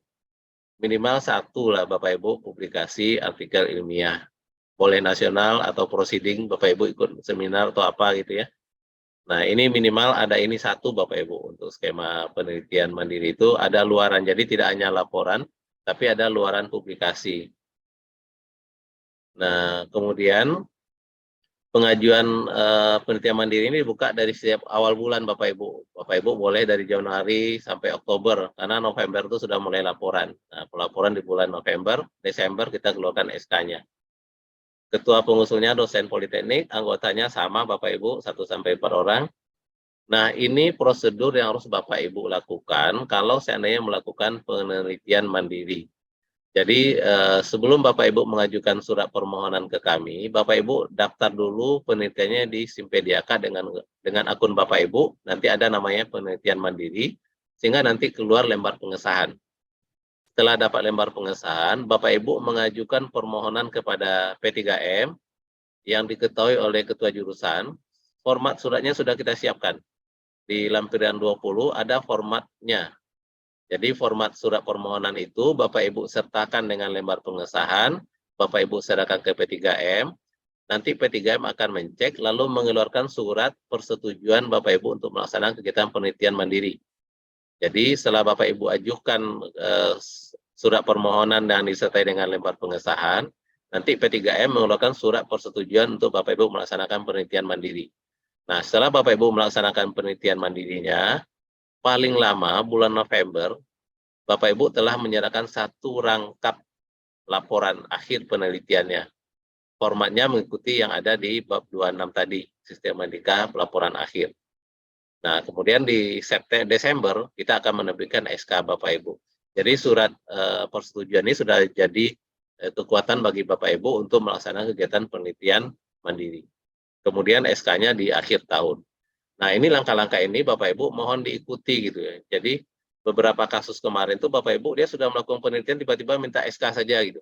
Speaker 3: minimal 1 lah Bapak Ibu publikasi artikel ilmiah. Boleh nasional atau proceeding, Bapak Ibu ikut seminar atau apa gitu ya. Nah ini minimal ada ini 1 Bapak Ibu untuk skema penelitian mandiri itu ada luaran. Jadi tidak hanya laporan, tapi ada luaran publikasi. Nah kemudian pengajuan penelitian mandiri ini dibuka dari setiap awal bulan Bapak Ibu. Bapak Ibu boleh dari Januari sampai Oktober, karena November itu sudah mulai laporan. Nah pelaporan di bulan November, Desember kita keluarkan SK-nya. Ketua pengusulnya dosen Politeknik, anggotanya sama Bapak Ibu, 1-4 orang. Nah ini prosedur yang harus Bapak Ibu lakukan kalau seandainya melakukan penelitian mandiri. Jadi sebelum Bapak Ibu mengajukan surat permohonan ke kami, Bapak Ibu daftar dulu penelitiannya di Simpediaka dengan akun Bapak Ibu, nanti ada namanya penelitian mandiri, sehingga nanti keluar lembar pengesahan. Setelah dapat lembar pengesahan, Bapak Ibu mengajukan permohonan kepada P3M yang diketahui oleh ketua jurusan. Format suratnya sudah kita siapkan. Di lampiran 20 ada formatnya. Jadi format surat permohonan itu Bapak Ibu sertakan dengan lembar pengesahan, Bapak Ibu serahkan ke P3M, nanti P3M akan mencek lalu mengeluarkan surat persetujuan Bapak Ibu untuk melaksanakan kegiatan penelitian mandiri. Jadi setelah Bapak Ibu ajukan surat permohonan dan disertai dengan lembar pengesahan, nanti P3M mengeluarkan surat persetujuan untuk Bapak Ibu melaksanakan penelitian mandiri. Nah, setelah Bapak Ibu melaksanakan penelitian mandirinya, paling lama bulan November, Bapak Ibu telah menyerahkan satu rangkap laporan akhir penelitiannya. Formatnya mengikuti yang ada di bab 26 tadi, sistematika pelaporan akhir. Nah, kemudian di Desember kita akan menerbitkan SK Bapak Ibu. Jadi surat persetujuan ini sudah jadi kekuatan bagi Bapak Ibu untuk melaksanakan kegiatan penelitian mandiri. Kemudian SK-nya di akhir tahun. Nah, ini langkah-langkah ini Bapak Ibu mohon diikuti gitu ya. Jadi beberapa kasus kemarin tuh Bapak Ibu dia sudah melakukan penelitian tiba-tiba minta SK saja gitu.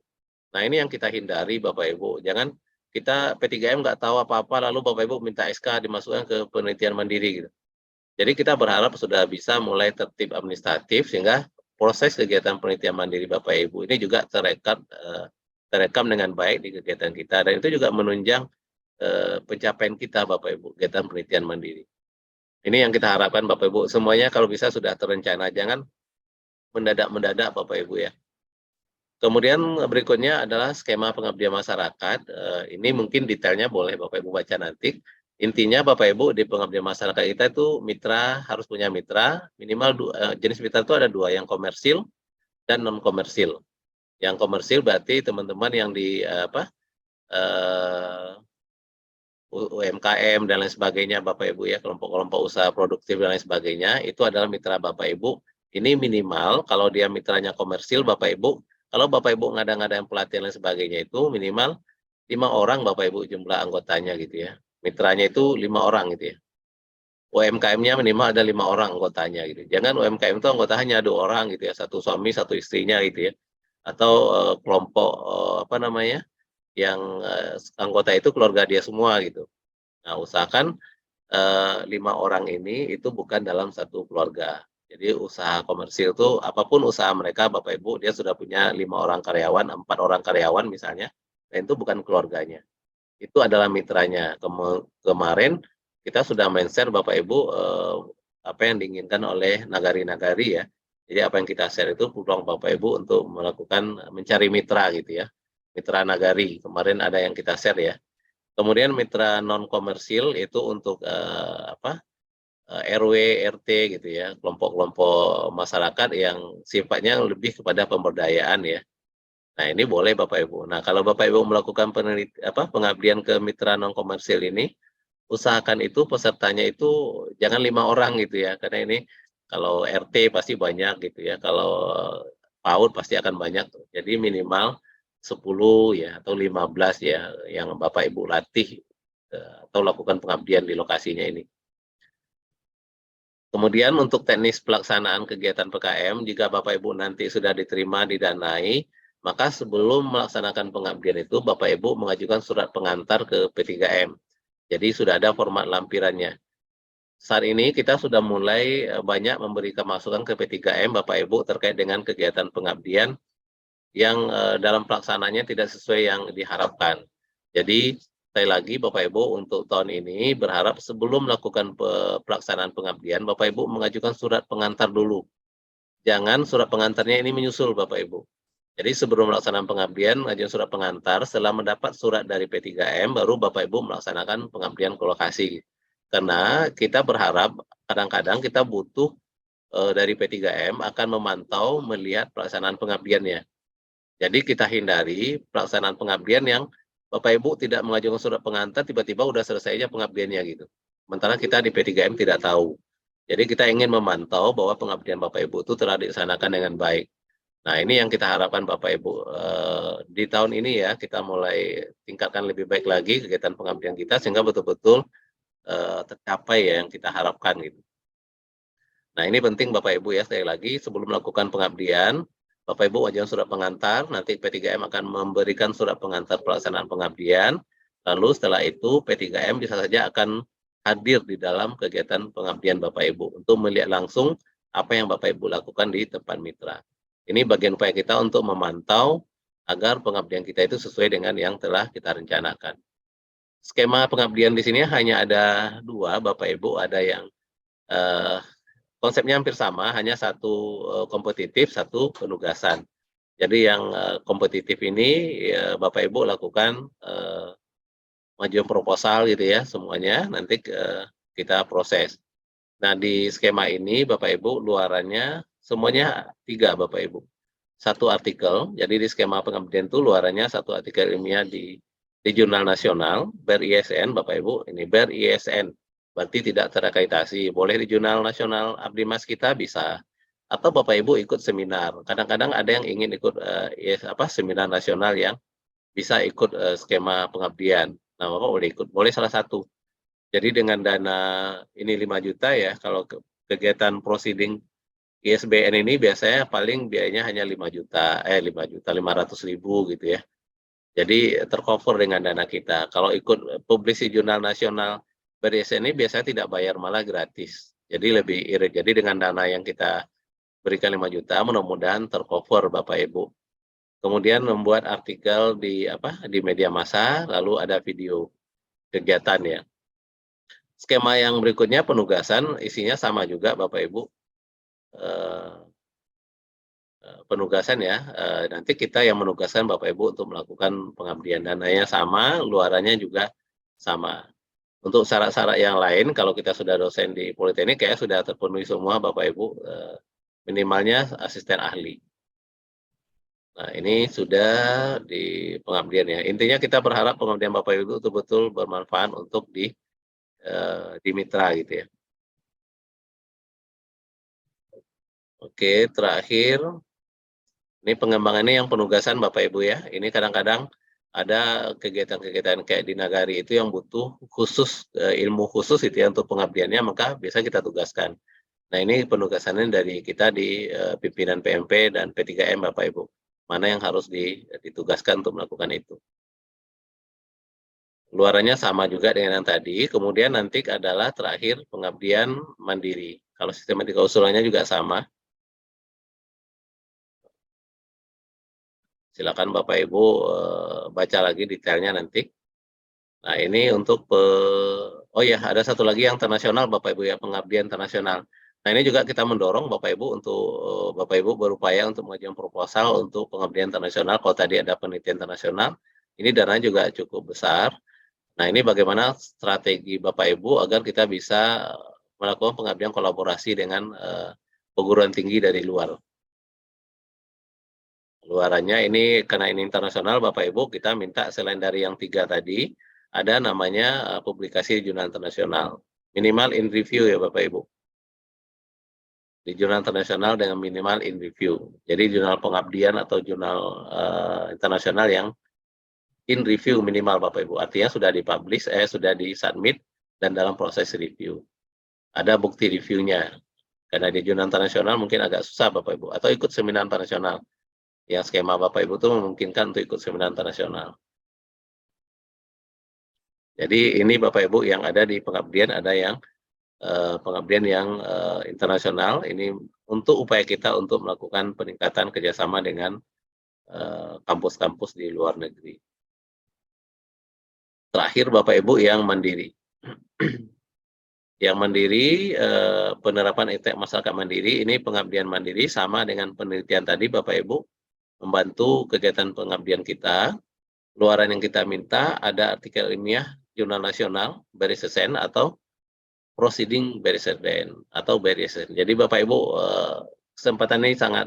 Speaker 3: Nah, ini yang kita hindari Bapak Ibu. Jangan kita P3M nggak tahu apa-apa lalu Bapak Ibu minta SK dimasukkan ke penelitian mandiri gitu. Jadi kita berharap sudah bisa mulai tertib administratif sehingga proses kegiatan penelitian mandiri Bapak Ibu ini juga terekam dengan baik di kegiatan kita dan itu juga menunjang pencapaian kita Bapak Ibu kegiatan penelitian mandiri. Ini yang kita harapkan Bapak Ibu semuanya kalau bisa sudah terencana, jangan mendadak-mendadak Bapak Ibu ya. Kemudian berikutnya adalah skema pengabdian masyarakat. Ini mungkin detailnya boleh Bapak Ibu baca nanti. Intinya Bapak Ibu di pengabdian masyarakat kita itu mitra harus punya mitra minimal jenis mitra itu ada dua, yang komersil dan non komersil. Yang komersil berarti teman-teman yang di UMKM dan lain sebagainya Bapak Ibu ya, kelompok-kelompok usaha produktif dan lain sebagainya, itu adalah mitra Bapak Ibu. Ini minimal kalau dia mitranya komersil Bapak Ibu, kalau Bapak Ibu ngada-ngadain pelatihan dan sebagainya itu minimal 5 orang Bapak Ibu jumlah anggotanya gitu ya. Mitranya itu 5 orang gitu ya. UMKM-nya minimal ada 5 orang anggotanya gitu. Jangan UMKM itu anggota hanya 2 orang gitu ya, satu suami, satu istrinya gitu ya. Atau kelompok yang anggota itu keluarga dia semua gitu. Nah, usahakan 5 orang ini itu bukan dalam satu keluarga. Jadi usaha komersil itu apapun usaha mereka Bapak Ibu dia sudah punya 5 orang karyawan, 4 orang karyawan misalnya, dan itu bukan keluarganya. Itu adalah mitranya. Kemarin kita sudah men-share Bapak Ibu apa yang diinginkan oleh nagari-nagari ya. Jadi apa yang kita share itu peluang Bapak Ibu untuk melakukan mencari mitra gitu ya. Mitra nagari, kemarin ada yang kita share ya. Kemudian mitra non komersil itu untuk RW, RT gitu ya, kelompok-kelompok masyarakat yang sifatnya lebih kepada pemberdayaan ya. Nah, ini boleh Bapak Ibu. Nah, kalau Bapak Ibu melakukan pengabdian ke mitra non komersil ini, usahakan itu pesertanya itu jangan 5 orang gitu ya, karena ini kalau RT pasti banyak gitu ya, kalau PAUD pasti akan banyak. Jadi minimal 10 ya atau 15 ya yang Bapak Ibu latih atau lakukan pengabdian di lokasinya ini. Kemudian untuk teknis pelaksanaan kegiatan PKM, jika Bapak Ibu nanti sudah diterima didanai, maka sebelum melaksanakan pengabdian itu Bapak Ibu mengajukan surat pengantar ke P3M. Jadi sudah ada format lampirannya. Saat ini kita sudah mulai banyak memberikan masukan ke P3M Bapak Ibu terkait dengan kegiatan pengabdian yang dalam pelaksanaannya tidak sesuai yang diharapkan. Jadi sekali lagi Bapak Ibu untuk tahun ini berharap sebelum melakukan pelaksanaan pengabdian Bapak Ibu mengajukan surat pengantar dulu. Jangan surat pengantarnya ini menyusul Bapak Ibu. Jadi sebelum melaksanakan pengabdian mengajukan surat pengantar, setelah mendapat surat dari P3M baru Bapak Ibu melaksanakan pengabdian ke lokasi. Karena kita berharap kadang-kadang kita butuh dari P3M akan memantau melihat pelaksanaan pengabdiannya. Jadi kita hindari pelaksanaan pengabdian yang Bapak Ibu tidak mengajukan surat pengantar, tiba-tiba udah selesai aja pengabdiannya gitu. Sementara kita di P3M tidak tahu. Jadi kita ingin memantau bahwa pengabdian Bapak Ibu itu telah dilaksanakan dengan baik. Nah, ini yang kita harapkan Bapak Ibu. Di tahun ini ya, kita mulai tingkatkan lebih baik lagi kegiatan pengabdian kita, sehingga betul-betul tercapai ya yang kita harapkan gitu. Nah, ini penting Bapak Ibu ya, sekali lagi sebelum melakukan pengabdian, Bapak Ibu ajukan surat pengantar, nanti P3M akan memberikan surat pengantar pelaksanaan pengabdian, lalu setelah itu P3M bisa saja akan hadir di dalam kegiatan pengabdian Bapak Ibu untuk melihat langsung apa yang Bapak Ibu lakukan di tempat mitra. Ini bagian upaya kita untuk memantau agar pengabdian kita itu sesuai dengan yang telah kita rencanakan. Skema pengabdian di sini hanya ada 2, Bapak Ibu, ada yang konsepnya hampir sama, hanya satu kompetitif, satu penugasan. Jadi yang kompetitif ini Bapak Ibu lakukan majuin proposal gitu ya, semuanya nanti kita proses. Nah, di skema ini Bapak Ibu luarannya semuanya 3 Bapak Ibu. Satu artikel, jadi di skema pengabdian itu luarannya satu artikel ilmiah di jurnal nasional, ber-ISN Bapak Ibu, ini ber-ISN, berarti tidak terakreditasi, boleh di jurnal nasional Abdi Mas kita bisa, atau Bapak Ibu ikut seminar. Kadang-kadang ada yang ingin ikut seminar nasional yang bisa ikut skema pengabdian. Nah, Bapak boleh ikut, boleh salah satu. Jadi dengan dana ini 5 juta ya, kalau kegiatan proceeding ISBN ini biasanya paling biayanya hanya 5.500.000 gitu ya. Jadi tercover dengan dana kita. Kalau ikut publish di jurnal nasional ber-ISN ini biasanya tidak bayar, malah gratis. Jadi lebih irit. Jadi dengan dana yang kita berikan 5 juta, mudah-mudahan tercover Bapak Ibu. Kemudian membuat artikel di media massa, lalu ada video kegiatannya. Skema yang berikutnya penugasan, isinya sama juga Bapak Ibu. Penugasan ya, nanti kita yang menugaskan Bapak Ibu untuk melakukan pengabdian, dananya sama, luarannya juga sama. Untuk syarat-syarat yang lain, kalau kita sudah dosen di Politeknik, kayak sudah terpenuhi semua Bapak Ibu, minimalnya asisten ahli. Nah, ini sudah di pengabdiannya. Intinya kita berharap pengabdian Bapak Ibu betul-betul bermanfaat untuk di mitra gitu ya. Oke, terakhir ini pengembangannya yang penugasan Bapak Ibu ya. Ini kadang-kadang ada kegiatan-kegiatan kayak di Nagari itu yang butuh khusus ilmu khusus itu ya untuk pengabdiannya, maka biasa kita tugaskan. Nah, ini penugasannya dari kita di pimpinan PMP dan P3M Bapak Ibu. Mana yang harus ditugaskan untuk melakukan itu. Luarannya sama juga dengan yang tadi, kemudian nanti adalah terakhir pengabdian mandiri. Kalau sistematika usulannya juga sama. Silakan Bapak Ibu baca lagi detailnya nanti. Nah, ini untuk oh ya, ada satu lagi yang internasional Bapak Ibu ya, pengabdian internasional. Nah, ini juga kita mendorong Bapak Ibu untuk Bapak Ibu berupaya untuk mengajukan proposal untuk pengabdian internasional. Kalau tadi ada penelitian internasional, ini dananya juga cukup besar. Nah, ini bagaimana strategi Bapak Ibu agar kita bisa melakukan pengabdian kolaborasi dengan perguruan tinggi dari luar. Luarannya ini karena ini internasional Bapak Ibu, kita minta selain dari yang 3 tadi, ada namanya publikasi di jurnal internasional. Minimal in review ya Bapak Ibu. Di jurnal internasional dengan minimal in review. Jadi jurnal pengabdian atau jurnal internasional yang in review minimal Bapak Ibu. Artinya sudah dipublish, sudah disubmit dan dalam proses review. Ada bukti reviewnya. Karena di jurnal internasional mungkin agak susah Bapak Ibu. Atau ikut seminar internasional. Yang skema Bapak Ibu itu memungkinkan untuk ikut seminar internasional. Jadi ini Bapak Ibu yang ada di pengabdian, ada yang pengabdian yang internasional. Ini untuk upaya kita untuk melakukan peningkatan kerjasama dengan kampus-kampus di luar negeri. Terakhir Bapak Ibu yang mandiri. Yang mandiri, penerapan etikat masyarakat mandiri, ini pengabdian mandiri sama dengan penelitian tadi Bapak Ibu, membantu kegiatan pengabdian kita. Luaran yang kita minta ada artikel ilmiah jurnal nasional ber-ISN atau proceeding ber-ISN atau ber-ISN. Jadi Bapak Ibu kesempatan ini sangat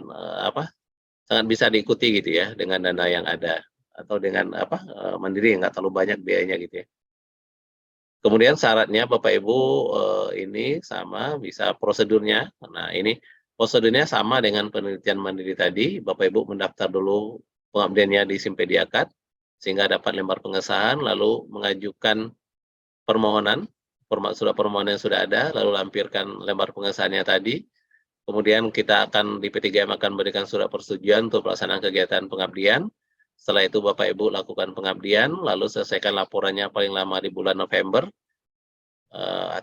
Speaker 3: sangat bisa diikuti gitu ya dengan dana yang ada atau dengan mandiri nggak terlalu banyak biayanya gitu ya. Kemudian syaratnya Bapak Ibu ini sama bisa prosedurnya. Nah, ini prosedurnya sama dengan penelitian mandiri tadi. Bapak Ibu mendaftar dulu pengabdiannya di Simpediakat sehingga dapat lembar pengesahan, lalu mengajukan permohonan, surat permohonan yang sudah ada, lalu lampirkan lembar pengesahannya tadi. Kemudian kita akan di P3M akan berikan surat persetujuan untuk pelaksanaan kegiatan pengabdian. Setelah itu Bapak Ibu lakukan pengabdian, lalu selesaikan laporannya paling lama di bulan November.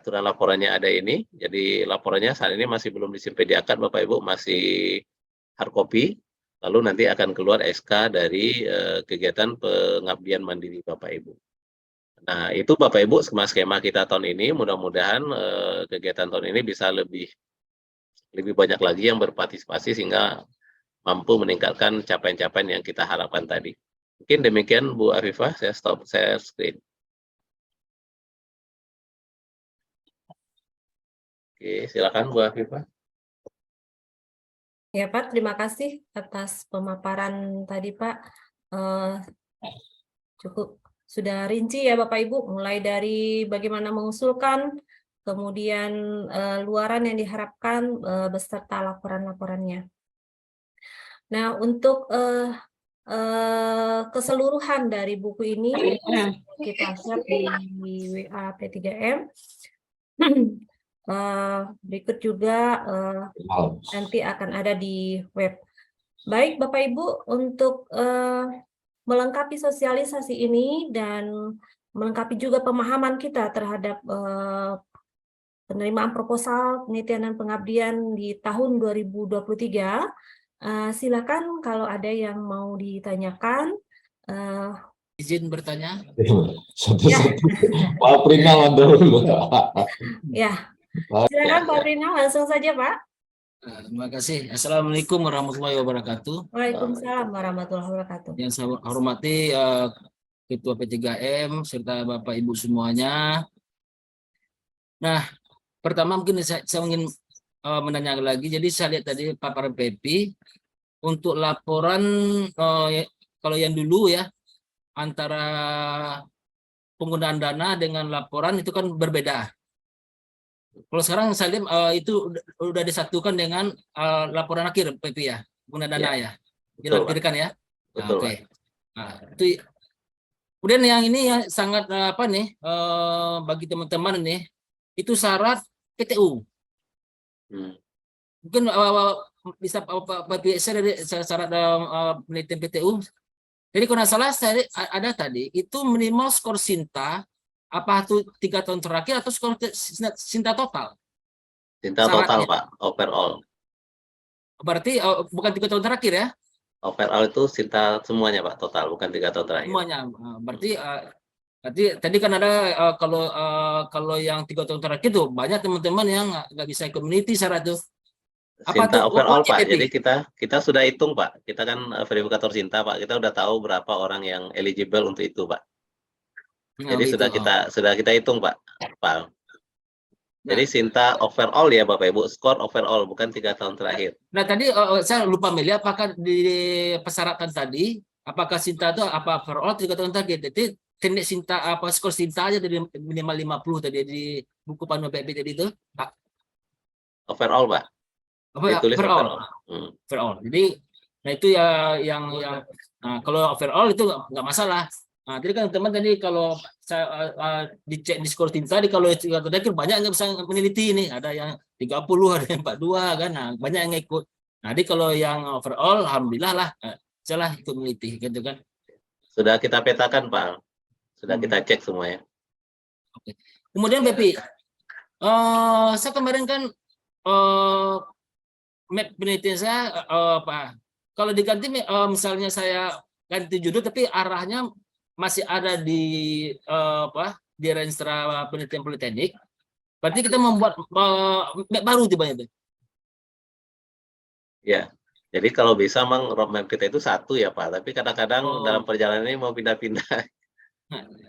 Speaker 3: aturan laporannya ada ini. Jadi laporannya saat ini masih belum disediakan Bapak Ibu, masih hard copy. Lalu nanti akan keluar SK dari kegiatan pengabdian mandiri Bapak Ibu. Nah, itu Bapak Ibu skema kita tahun ini. Mudah-mudahan kegiatan tahun ini bisa lebih banyak lagi yang berpartisipasi sehingga mampu meningkatkan capaian-capaian yang kita harapkan tadi. Mungkin demikian Bu Afifah, saya stop share screen. Oke, silakan Bu Afifah.
Speaker 1: Ya Pak, terima kasih atas pemaparan tadi Pak. Cukup sudah rinci ya Bapak Ibu, mulai dari bagaimana mengusulkan, kemudian luaran yang diharapkan beserta laporan-laporannya. Nah, untuk keseluruhan dari buku ini kita share di WA P3M. Berikut juga nanti akan ada di web. Baik Bapak Ibu, untuk melengkapi sosialisasi ini dan melengkapi juga pemahaman kita terhadap penerimaan proposal penelitian dan pengabdian di tahun 2023, silakan kalau ada yang mau ditanyakan.
Speaker 4: Izin bertanya.
Speaker 5: Satu-satu. Pak Prinal dulu.
Speaker 1: Ya, silakan Pak Rina, langsung saja Pak.
Speaker 4: Terima kasih. Assalamualaikum warahmatullahi wabarakatuh.
Speaker 1: Waalaikumsalam warahmatullahi wabarakatuh.
Speaker 4: Yang saya hormati Ketua P3M serta Bapak Ibu semuanya. Nah, pertama mungkin saya ingin menanyakan lagi. Jadi saya lihat tadi paparan Pepi untuk laporan kalau yang dulu ya antara penggunaan dana dengan laporan itu kan berbeda. Kalau sekarang saya lihat itu udah disatukan dengan laporan akhir PP ya, penggunaan dana ya. Dilampirkan ya.
Speaker 3: Betul,
Speaker 4: Oke. Nah, itu kemudian yang ini ya sangat apa nih bagi teman-teman nih itu syarat PTU. Mungkin bisa Pak share dari syarat penelitian PTU. Jadi kalau nggak salah saya ada tadi itu minimal skor Sinta apa itu 3 tahun terakhir atau skor Sinta total?
Speaker 3: Sinta total Pak, overall.
Speaker 4: Berarti bukan 3 tahun terakhir ya?
Speaker 3: Overall itu Sinta semuanya Pak, total bukan 3 tahun terakhir.
Speaker 4: Semuanya. Berarti tadi kan ada kalau yang 3 tahun terakhir tuh banyak teman-teman yang nggak bisa community syarat tuh.
Speaker 3: Sinta overall Pak, jadi kita sudah hitung Pak, kita kan verifikator Sinta Pak, kita udah tahu berapa orang yang eligible untuk itu Pak. Jadi sudah kita hitung Pak. Jadi Sinta overall ya Bapak Ibu, skor overall bukan 3 tahun terakhir.
Speaker 4: Nah tadi saya lupa melihat apakah di persyaratan tadi apakah Sinta itu apa overall 3 tahun terakhir. Jadi teknik Sinta apa skor Sinta aja dari minimal 50 tadi di buku panduan PP tadi itu Pak.
Speaker 3: Overall Pak.
Speaker 4: Overall. Overall. Jadi nah itu ya yang kalau overall itu nggak masalah. Nah, jadi kan teman tadi kalau saya dicek di skor tim tadi kalau itu terakhir banyak yang bisa meneliti ini, ada yang 30, ada yang 42 kan, nah, banyak yang ikut. Nah, jadi kalau yang overall alhamdulillah lah salah ikut meneliti gitu kan.
Speaker 3: Sudah kita petakan Pak. Sudah kita cek semuanya.
Speaker 4: Oke. Kemudian Bepi, saya kemarin kan map penelitian saya Pak, kalau diganti misalnya saya ganti judul tapi arahnya masih ada di di Renstra Penelitian Politeknik, berarti kita membuat map baru tiba-tiba.
Speaker 3: Ya, jadi kalau bisa memang roadmap kita itu satu ya Pak, tapi kadang-kadang dalam perjalanan ini mau pindah-pindah.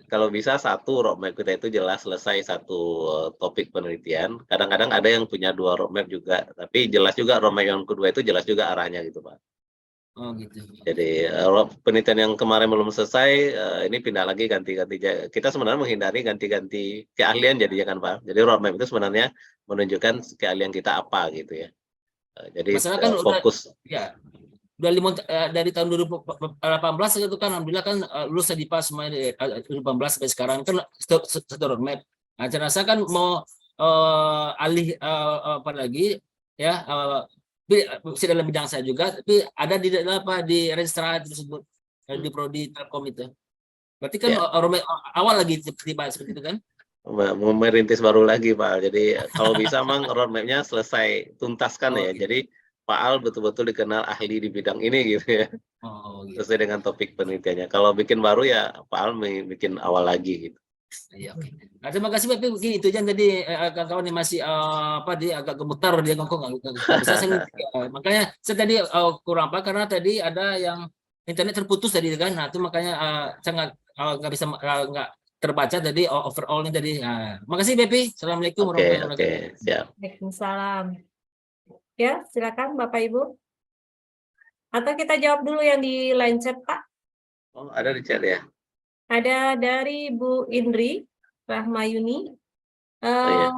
Speaker 3: Kalau bisa satu roadmap kita itu jelas selesai satu topik penelitian. Kadang-kadang ada yang punya 2 roadmap juga, tapi jelas juga roadmap yang kedua itu jelas juga arahnya gitu Pak.
Speaker 4: Oh gitu.
Speaker 3: Jadi penelitian yang kemarin belum selesai, ini pindah lagi ganti-ganti. Kita sebenarnya menghindari ganti-ganti keahlian jadinya kan Pak. Jadi roadmap itu sebenarnya menunjukkan keahlian kita apa gitu ya. Jadi kan fokus.
Speaker 4: Ya, dari tahun 2018 itu kan alhamdulillah kan lulus Sedipa semuanya 2018 sampai sekarang kan satu roadmap. Nah, saya rasa kan mau alih apa lagi ya. Masih dalam bidang saya juga, tapi ada di di Renstra tersebut di prodi Telkom itu. Berarti kan awal lagi tiba seperti itu kan?
Speaker 3: mau merintis baru lagi Pak Al. Jadi kalau bisa memang roadmap-nya selesai tuntaskan ya.
Speaker 4: Oke.
Speaker 3: Jadi Pak Al betul-betul dikenal ahli di bidang ini gitu ya.
Speaker 4: Oh, gitu.
Speaker 3: Sesuai dengan topik penelitiannya. Kalau bikin baru ya Pak Al bikin awal lagi gitu.
Speaker 4: Iya, oke. Nah, terima kasih Pak. Mungkin itu aja tadi kawan-kawan yang masih apa dia agak gemetar dia ngomong nggak bisa saya makanya saya tadi kurang apa karena tadi ada yang internet terputus tadi kan. Nah, itu makanya saya nggak bisa nggak terbaca tadi overall ini tadi. Nah, makasih Bepi. Assalamualaikum
Speaker 3: Oke,
Speaker 4: warahmatullahi
Speaker 3: oke,
Speaker 4: wabarakatuh.
Speaker 3: siap.
Speaker 1: Waalaikumsalam. Ya, silakan Bapak Ibu. Atau kita jawab dulu yang di line chat, Pak.
Speaker 3: Oh, ada di chat ya?
Speaker 1: Ada dari Bu Indri Rahmayuni.
Speaker 3: Oh iya.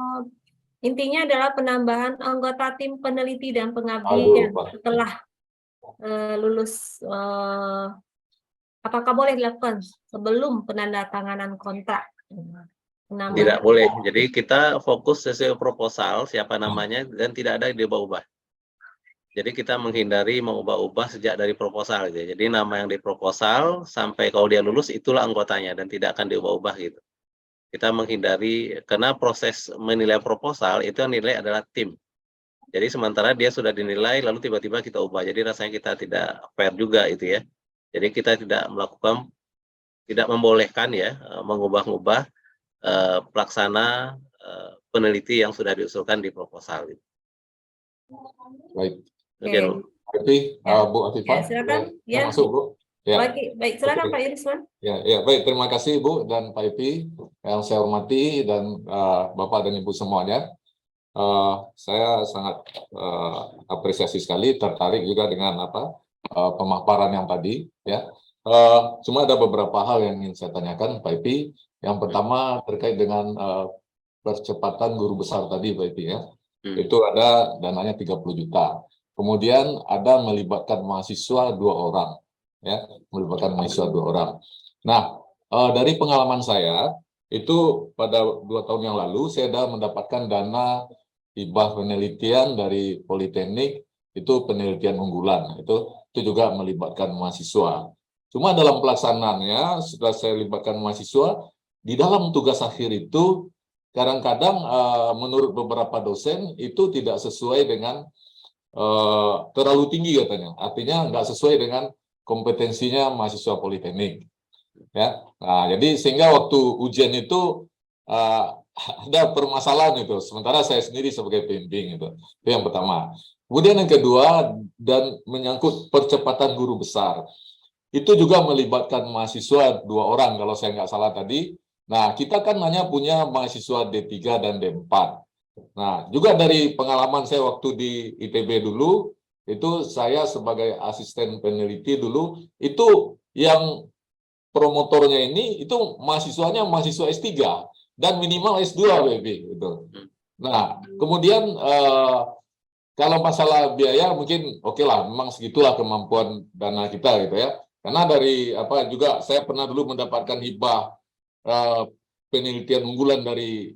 Speaker 1: Intinya adalah penambahan anggota tim peneliti dan
Speaker 5: Aduh,
Speaker 1: pengabdian
Speaker 5: Pak.
Speaker 1: setelah lulus. Apakah boleh dilakukan sebelum penandatanganan kontrak? Penambahan.
Speaker 3: Tidak boleh. Jadi kita fokus sesuai proposal, siapa namanya, dan tidak ada diubah-ubah. Jadi kita menghindari mengubah-ubah sejak dari proposal gitu. Jadi nama yang di proposal sampai kalau dia lulus itulah anggotanya dan tidak akan diubah-ubah gitu. Kita menghindari karena proses menilai proposal itu yang nilai adalah tim. Jadi sementara dia sudah dinilai lalu tiba-tiba kita ubah. Jadi rasanya kita tidak fair juga itu ya. Jadi kita tidak membolehkan ya mengubah-ubah pelaksana peneliti yang sudah diusulkan di proposal.
Speaker 5: Baik.
Speaker 3: Oke,
Speaker 1: Oke.
Speaker 5: Berarti
Speaker 1: Ya.
Speaker 5: Bu Afifah,
Speaker 1: Ya, silakan.
Speaker 5: ya,
Speaker 1: Ya.
Speaker 5: masuk Bu. Ya.
Speaker 1: Baik, silakan
Speaker 5: Oke.
Speaker 1: Pak Yurisman.
Speaker 5: Ya, baik. Terima kasih Bu dan Pak Ipi yang saya hormati dan Bapak dan Ibu semuanya. Saya sangat apresiasi sekali, tertarik juga dengan pemaparan yang tadi. Ya, cuma ada beberapa hal yang ingin saya tanyakan Pak Ipi. Yang pertama terkait dengan percepatan guru besar tadi Pak Ipi ya. Itu ada dananya 30 juta. Kemudian ada melibatkan mahasiswa 2 orang. Ya, melibatkan mahasiswa 2 orang. Nah, dari pengalaman saya, itu pada 2 tahun yang lalu, saya sudah mendapatkan dana hibah penelitian dari Politeknik, itu penelitian unggulan. Itu juga melibatkan mahasiswa. Cuma dalam pelaksanaannya, setelah saya libatkan mahasiswa, di dalam tugas akhir itu, kadang-kadang menurut beberapa dosen itu tidak sesuai dengan terlalu tinggi katanya, artinya nggak sesuai dengan kompetensinya mahasiswa politeknik. Ya, nah jadi sehingga waktu ujian itu ada permasalahan itu. Sementara saya sendiri sebagai pembimbing itu yang pertama. Kemudian yang kedua dan menyangkut percepatan guru besar, itu juga melibatkan mahasiswa 2 orang kalau saya nggak salah tadi. Nah, kita kan hanya punya mahasiswa D3 dan D4. Nah, juga dari pengalaman saya waktu di ITB dulu, itu saya sebagai asisten peneliti dulu, itu yang promotornya ini, itu mahasiswanya mahasiswa S3, dan minimal S2, Baby. Gitu. Nah, kemudian kalau masalah biaya mungkin oke lah, memang segitulah kemampuan dana kita gitu ya. Karena dari juga saya pernah dulu mendapatkan hibah penelitian unggulan dari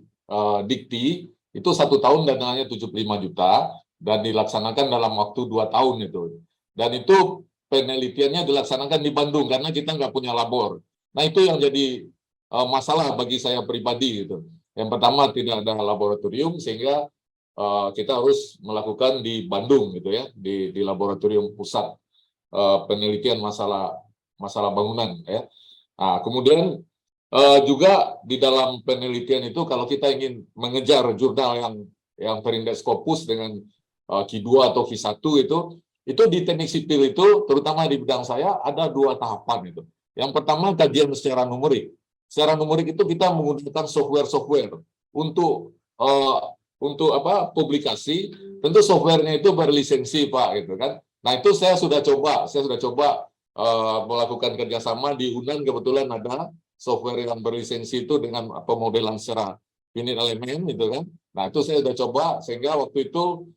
Speaker 5: Dikti, itu 1 tahun dananya 75 juta dan dilaksanakan dalam waktu 2 tahun itu. Dan itu penelitiannya dilaksanakan di Bandung karena kita nggak punya labor. Nah itu yang jadi masalah bagi saya pribadi gitu. Yang pertama tidak ada laboratorium sehingga kita harus melakukan di Bandung gitu ya, di laboratorium pusat penelitian masalah bangunan ya. Nah, kemudian juga di dalam penelitian itu kalau kita ingin mengejar jurnal yang terindeks Scopus dengan Q2 atau Q1 itu di teknik sipil itu terutama di bidang saya ada 2 tahapan itu. Yang pertama kajian secara numerik. Secara numerik itu kita menggunakan software untuk publikasi. Tentu softwarenya itu berlisensi Pak gitu kan. Nah itu saya sudah coba melakukan kerjasama di UNAN, kebetulan ada software yang berlisensi itu dengan pemodelan secara finite element gitu kan. Nah itu saya sudah coba sehingga waktu itu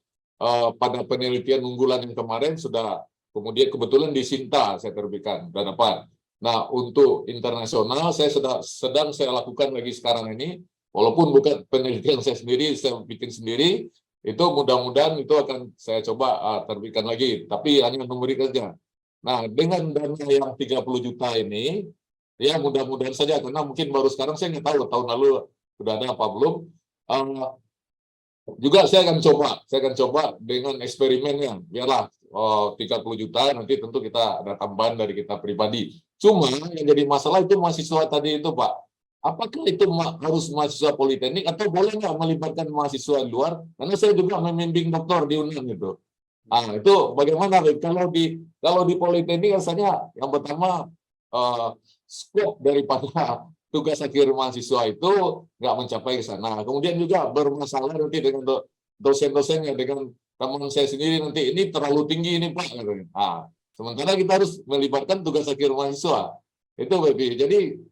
Speaker 5: pada penelitian unggulan yang kemarin sudah kemudian kebetulan di Sinta saya terbitkan dan dapat. Nah untuk internasional saya sedang saya lakukan lagi sekarang ini, walaupun bukan penelitian saya sendiri, saya bikin sendiri. Itu mudah-mudahan itu akan saya coba terbitkan lagi, tapi hanya numerik saja. Nah, dengan dana yang 30 juta ini, ya mudah-mudahan saja, karena mungkin baru sekarang saya nggak tahu, tahun lalu sudah ada apa belum. Juga saya akan coba dengan eksperimennya, biarlah 30 juta, nanti tentu kita ada tambahan dari kita pribadi. Cuma yang jadi masalah itu mahasiswa tadi itu Pak, apakah itu harus mahasiswa politeknik atau boleh nggak melibatkan mahasiswa di luar? Karena saya juga membimbing doktor di UNAN itu. Nah, itu bagaimana kalau di politeknik rasanya yang pertama skop daripada tugas akhir mahasiswa itu nggak mencapai ke sana. Kemudian juga bermasalah nanti dengan dosen-dosennya, dengan teman saya sendiri nanti ini terlalu tinggi ini Pak. Nah, sementara kita harus melibatkan tugas akhir mahasiswa. Itu Baby. Jadi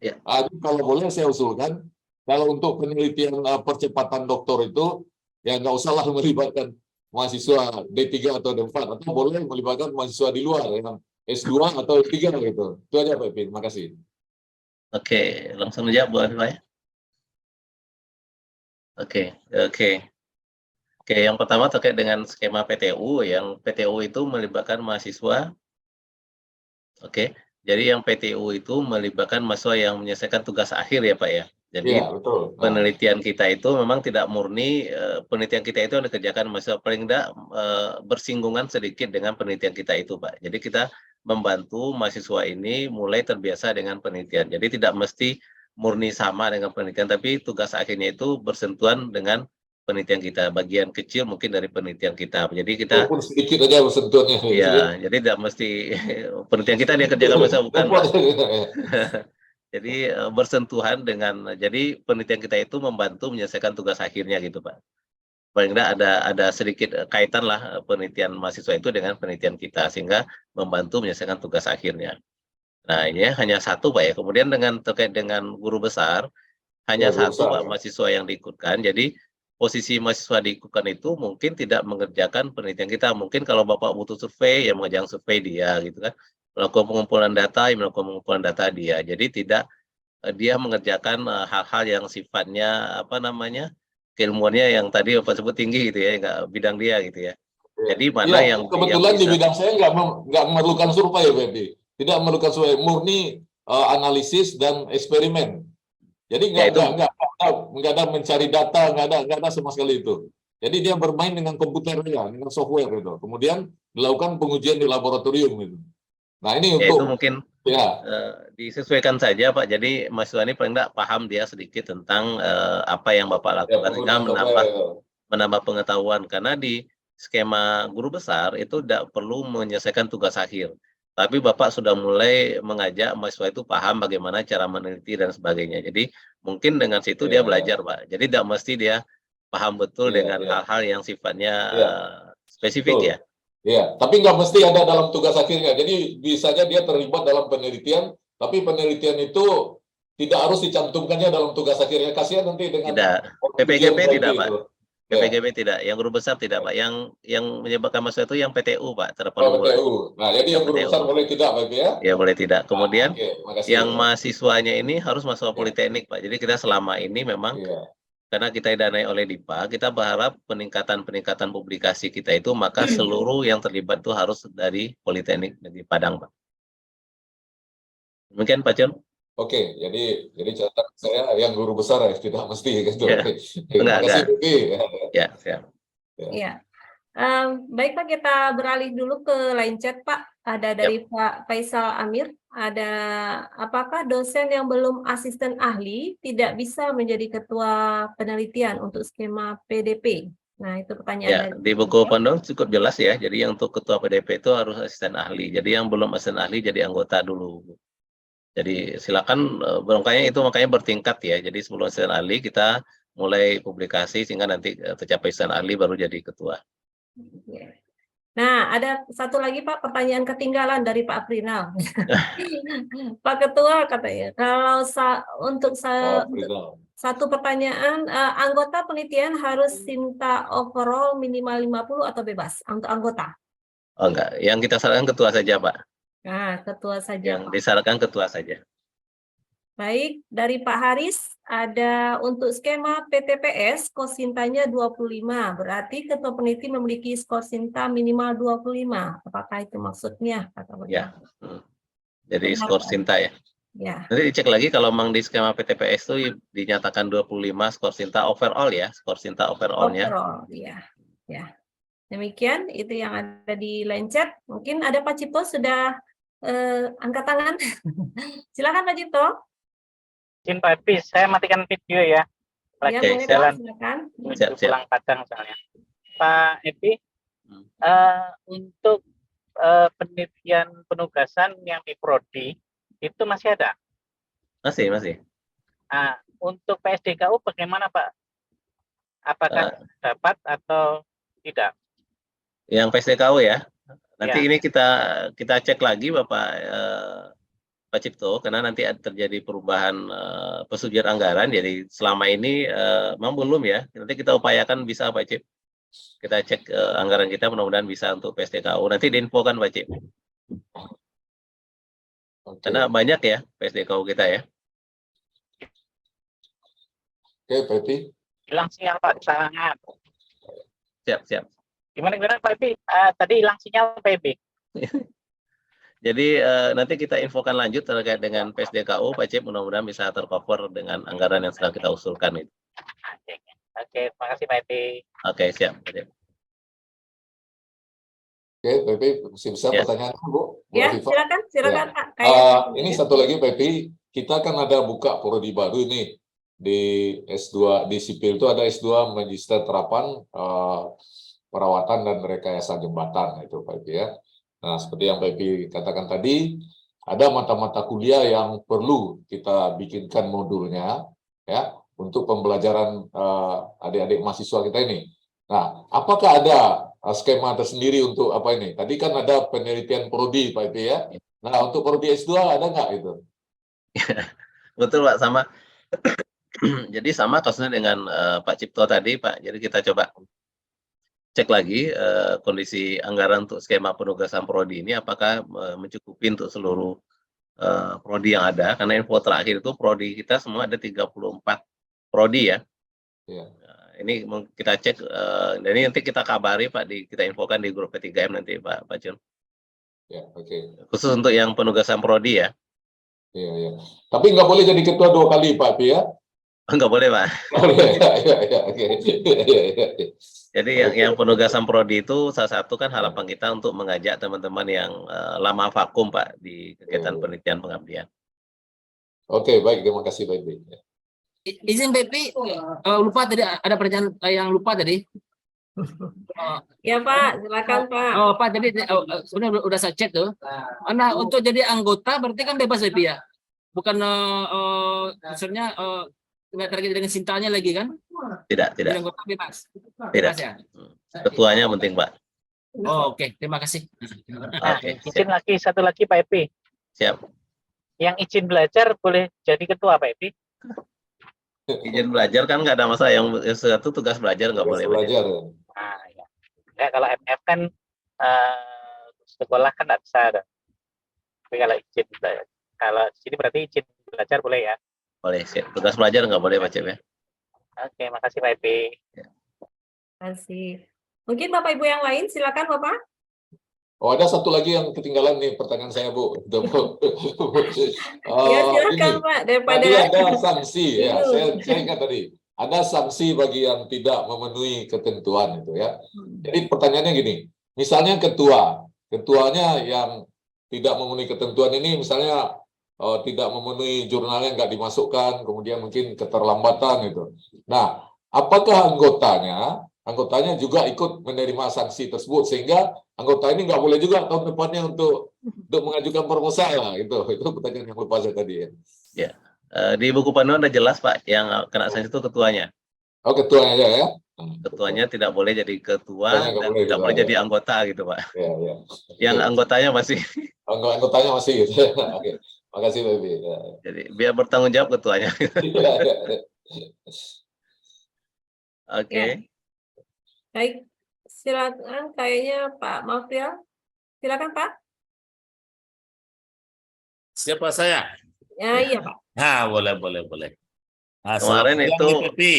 Speaker 5: kalau boleh saya usulkan, kalau untuk penelitian percepatan doktor itu ya nggak usahlah melibatkan mahasiswa D3 atau D4, atau boleh melibatkan mahasiswa di luar yang S2 atau S3 gitu. Itu aja Baby. Terima kasih.
Speaker 3: Oke, langsung aja Bu Afifah ya. Oke, yang pertama terkait dengan skema PTU, yang PTU itu melibatkan mahasiswa. Oke, jadi yang PTU itu melibatkan mahasiswa yang menyelesaikan tugas akhir ya Pak ya. Jadi
Speaker 5: betul.
Speaker 3: penelitian kita itu memang tidak murni, penelitian kita itu yang dikerjakan mahasiswa, paling tidak bersinggungan sedikit dengan penelitian kita itu Pak. Jadi kita membantu mahasiswa ini mulai terbiasa dengan penelitian. Jadi tidak mesti murni sama dengan penelitian, tapi tugas akhirnya itu bersentuhan dengan penelitian kita. Bagian kecil mungkin dari penelitian kita. Jadi kita
Speaker 5: walaupun sedikit aja bersentuhannya.
Speaker 3: ya, jadi tidak mesti penelitian kita dia kerjakan mahasiswa, bukan Pak. Jadi bersentuhan dengan, jadi penelitian kita itu membantu menyelesaikan tugas akhirnya gitu Pak. Paling tidak ada sedikit kaitan lah penelitian mahasiswa itu dengan penelitian kita, sehingga membantu menyelesaikan tugas akhirnya. Nah ini hanya satu Pak ya. Kemudian terkait dengan guru besar, hanya satu Pak mahasiswa yang diikutkan. Jadi posisi mahasiswa diikutkan itu mungkin tidak mengerjakan penelitian kita. Mungkin kalau Bapak butuh survei, ya mengerjakan survei dia gitu kan. Melakukan pengumpulan data, ya melakukan pengumpulan data dia. Jadi tidak dia mengerjakan hal-hal yang sifatnya keilmuannya yang tadi Bapak sebut tinggi gitu ya, nggak bidang dia gitu ya. Jadi mana yang
Speaker 5: kebetulan
Speaker 3: yang
Speaker 5: di bidang saya nggak memerlukan survei, Baby. Tidak memerlukan survei, murni analisis dan eksperimen. Jadi nggak ada mencari data, nggak ada sama sekali itu. Jadi dia bermain dengan komputernya, dengan software gitu. Kemudian dilakukan pengujian di laboratorium gitu. Nah ini
Speaker 3: ya,
Speaker 5: untuk
Speaker 3: itu mungkin disesuaikan saja Pak. Jadi mahasiswa ini paling tidak paham dia sedikit tentang apa yang Bapak lakukan, sehingga menambah pengetahuan. Karena di skema guru besar itu tidak perlu menyelesaikan tugas akhir, tapi Bapak sudah mulai mengajak mahasiswa itu paham bagaimana cara meneliti dan sebagainya. Jadi mungkin dengan situ dia belajar Pak. Jadi tidak mesti dia paham betul dengan hal-hal yang sifatnya spesifik ya.
Speaker 5: Iya, tapi nggak mesti ada dalam tugas akhirnya. Jadi bisanya dia terlibat dalam penelitian, tapi penelitian itu tidak harus dicantumkannya dalam tugas akhirnya. Kasihan nanti dengan
Speaker 3: PPGP tidak Pak. PPGP tidak, yang guru besar tidak Pak. Yang menyebabkan masalah itu yang PTU Pak,
Speaker 5: PTU. Nah, jadi yang guru besar boleh tidak Pak ya?
Speaker 3: Ya boleh tidak. Kemudian yang mahasiswanya ini harus mahasiswa politeknik Pak. Jadi kita selama ini memang karena kita didanai oleh DIPA, kita berharap peningkatan publikasi kita itu, maka seluruh yang terlibat itu harus dari Politeknik Negeri Padang, Pak. Demikian Pak John.
Speaker 5: Oke, jadi catatan saya yang guru besar ya, tidak mesti gitu.
Speaker 3: Ya.
Speaker 5: Terima kasih.
Speaker 3: Ya, siap.
Speaker 1: Ya. Baik Pak, kita beralih dulu ke line chat Pak. Ada dari Pak Faisal Amir. Ada, apakah dosen yang belum asisten ahli tidak bisa menjadi ketua penelitian untuk skema PDP? Nah, itu pertanyaan.
Speaker 3: Ya, di buku panduan cukup jelas ya. Jadi yang untuk ketua PDP itu harus asisten ahli. Jadi yang belum asisten ahli jadi anggota dulu. Jadi silakan, makanya bertingkat ya. Jadi sebelum asisten ahli kita mulai publikasi sehingga nanti tercapai asisten ahli baru jadi ketua.
Speaker 1: Nah, ada satu lagi Pak, pertanyaan ketinggalan dari Pak Aprinal. Pak Ketua katanya, kalau untuk satu pertanyaan, anggota penelitian harus Sinta overall minimal 50 atau bebas untuk anggota?
Speaker 3: Oh enggak, yang kita sarankan ketua saja Pak.
Speaker 1: Nah, ketua saja.
Speaker 3: Yang disarankan ketua saja.
Speaker 1: Baik, dari Pak Haris, ada untuk skema PTPS, skor Sintanya 25. Berarti ketua peneliti memiliki skor Sinta minimal 25. Apakah itu maksudnya?
Speaker 3: Ya, jadi skor Sinta ya.
Speaker 1: Ya,
Speaker 3: Nanti dicek lagi kalau memang di skema PTPS itu dinyatakan 25 skor Sinta overall ya, skor Sinta overall-nya.
Speaker 1: overall, ya. Ya. Demikian itu yang ada di line chat. Mungkin ada Pak Cipto sudah angkat tangan. Silakan Pak Cipto.
Speaker 6: Izin Pak Epi, saya matikan video ya.
Speaker 1: Ya,
Speaker 3: Oke,
Speaker 1: boleh Pak,
Speaker 6: jalan
Speaker 1: silakan.
Speaker 6: menuju
Speaker 3: Siap, siap.
Speaker 6: pulang Padang soalnya. Pak Epi, untuk penelitian penugasan yang di Prodi itu masih ada.
Speaker 3: Masih.
Speaker 6: Untuk PSDKU bagaimana Pak? Apakah dapat atau tidak?
Speaker 3: Yang PSDKU ya. Nanti
Speaker 6: Ya.
Speaker 3: ini kita cek lagi Pak Cipto, karena nanti terjadi perubahan persetujuan anggaran. Jadi selama ini memang belum ya. Nanti kita upayakan bisa Pak Cip. Kita cek anggaran kita, mudah-mudahan bisa untuk PSDKU. Nanti diinfokan Pak Cip.
Speaker 5: Oke,
Speaker 3: Karena banyak ya PSDKU kita ya.
Speaker 5: oke, Pak Epi.
Speaker 6: Hilang sinyal Pak, sangat.
Speaker 3: Siap.
Speaker 6: Gimana Pak Epi? Tadi hilang sinyal Pak Epi.
Speaker 3: Jadi nanti kita infokan lanjut terkait dengan PSDKU, Pak Cip, mudah-mudahan bisa tercover dengan anggaran yang sedang kita usulkan itu.
Speaker 6: Oke, terima kasih Pak Epi.
Speaker 3: Oke, siap. Pak Cip.
Speaker 5: Oke, Pak Epi, masih bisa
Speaker 3: Ya.
Speaker 5: pertanyaan Bu? Bu
Speaker 1: Ya,
Speaker 5: Afifah?
Speaker 1: silakan
Speaker 5: Ya.
Speaker 1: Pak. Kayaknya
Speaker 5: Ini satu lagi Pak Epi, kita kan ada buka prodi baru ini di S2 di sipil itu ada S2 Magister Terapan Perawatan dan Rekayasa Jembatan itu Pak Epi ya. Nah, seperti yang Pak Epi katakan tadi, ada mata-mata kuliah yang perlu kita bikinkan modulnya ya untuk pembelajaran adik-adik mahasiswa kita ini. Nah, apakah ada skema tersendiri untuk apa ini? Tadi kan ada penelitian prodi Pak Epi ya. Nah, untuk prodi S2 ada nggak itu?
Speaker 3: Betul Pak, sama. Jadi sama kasusnya dengan Pak Cipto tadi Pak. Jadi kita coba cek lagi kondisi anggaran untuk skema penugasan prodi ini apakah mencukupi untuk seluruh prodi yang ada, karena info terakhir itu prodi kita semua ada 34 prodi ya.
Speaker 5: Iya.
Speaker 3: Ini kita cek dan ini nanti kita kabari Pak, kita infokan di grup P3M nanti Pak Jun.
Speaker 5: Ya, oke.
Speaker 3: Khusus untuk yang penugasan prodi ya.
Speaker 5: Iya. Tapi nggak boleh jadi ketua 2 kali Pak Epi ya?
Speaker 3: Enggak boleh Pak.
Speaker 5: Oh, iya, oke. Iya.
Speaker 3: Jadi yang penugasan prodi itu salah satu kan harapan kita untuk mengajak teman-teman yang lama vakum Pak di kegiatan penelitian pengabdian.
Speaker 5: Oke, baik, terima kasih Pak Epi.
Speaker 4: Izin Pepi, lupa tadi ada pertanyaan yang lupa tadi.
Speaker 1: Ya Pak, silakan Pak.
Speaker 4: Oh Pak, tadi sebenarnya udah saya cek tuh. Nah, untuk jadi anggota berarti kan bebas Pepi ya? Bukan maksudnya nggak terkait dengan sintanya lagi kan?
Speaker 3: Tidak.
Speaker 4: Jadi anggota bebas.
Speaker 3: Tidak.
Speaker 4: Bebas ya?
Speaker 3: Ketuanya penting Pak.
Speaker 4: Oh, oke, terima kasih.
Speaker 3: Oke,
Speaker 6: Izin lagi, satu lagi Pak Epi.
Speaker 3: siap.
Speaker 6: Yang izin belajar boleh jadi ketua Pak Epi?
Speaker 3: Izin belajar kan nggak ada masalah, yang satu tugas belajar nggak boleh Pak.
Speaker 5: Belajar.
Speaker 6: Ya. Ya, kalau MF kan sekolah kan nggak bisa ada. Tapi kalau izin belajar, kalau di sini berarti izin belajar boleh ya?
Speaker 3: Boleh, siap. Tugas belajar nggak boleh Pak Cip ya.
Speaker 6: Oke, makasih Pak Epi.
Speaker 1: Terima kasih. Mungkin Bapak Ibu yang lain, silakan Bapak.
Speaker 5: Oh, ada satu lagi yang ketinggalan nih pertanyaan saya Bu.
Speaker 1: Ya, silakan
Speaker 5: Ini,
Speaker 1: Pak. Daripada
Speaker 5: tadi ada sanksi ya,
Speaker 1: Bingung.
Speaker 5: saya ingat tadi. Ada sanksi bagi yang tidak memenuhi ketentuan itu ya. Jadi pertanyaannya gini, misalnya ketuanya yang tidak memenuhi ketentuan ini misalnya tidak memenuhi jurnalnya nggak dimasukkan, kemudian mungkin keterlambatan gitu. Nah, apakah anggotanya juga ikut menerima sanksi tersebut sehingga anggota ini nggak boleh juga tahun depannya untuk mengajukan proposal lah, gitu. Itu pertanyaan yang lupa saya tadi ya.
Speaker 3: Di buku panduan ada jelas Pak, yang kena sanksi itu ketuanya.
Speaker 5: Oh, ketuanya aja ya.
Speaker 3: Ketuanya tidak boleh jadi ketua
Speaker 5: Ketuanya nggak
Speaker 3: dan
Speaker 5: boleh
Speaker 3: tidak
Speaker 5: juga,
Speaker 3: boleh
Speaker 5: ya.
Speaker 3: jadi anggota gitu Pak.
Speaker 5: Ya.
Speaker 3: Yang anggotanya masih.
Speaker 5: Anggotanya masih gitu. Oke. Makasih Baby. Ya.
Speaker 3: Jadi biar bertanggung jawab ketuanya.
Speaker 5: Ya.
Speaker 3: Oke.
Speaker 1: Ya. Baik, silakan kayaknya Pak Mafrial. Silakan Pak.
Speaker 7: Siapa saya?
Speaker 1: Ya, iya Pak.
Speaker 7: Nah, boleh. Nah,
Speaker 3: Kemarin
Speaker 7: selamat
Speaker 3: itu
Speaker 7: siang, Pepi.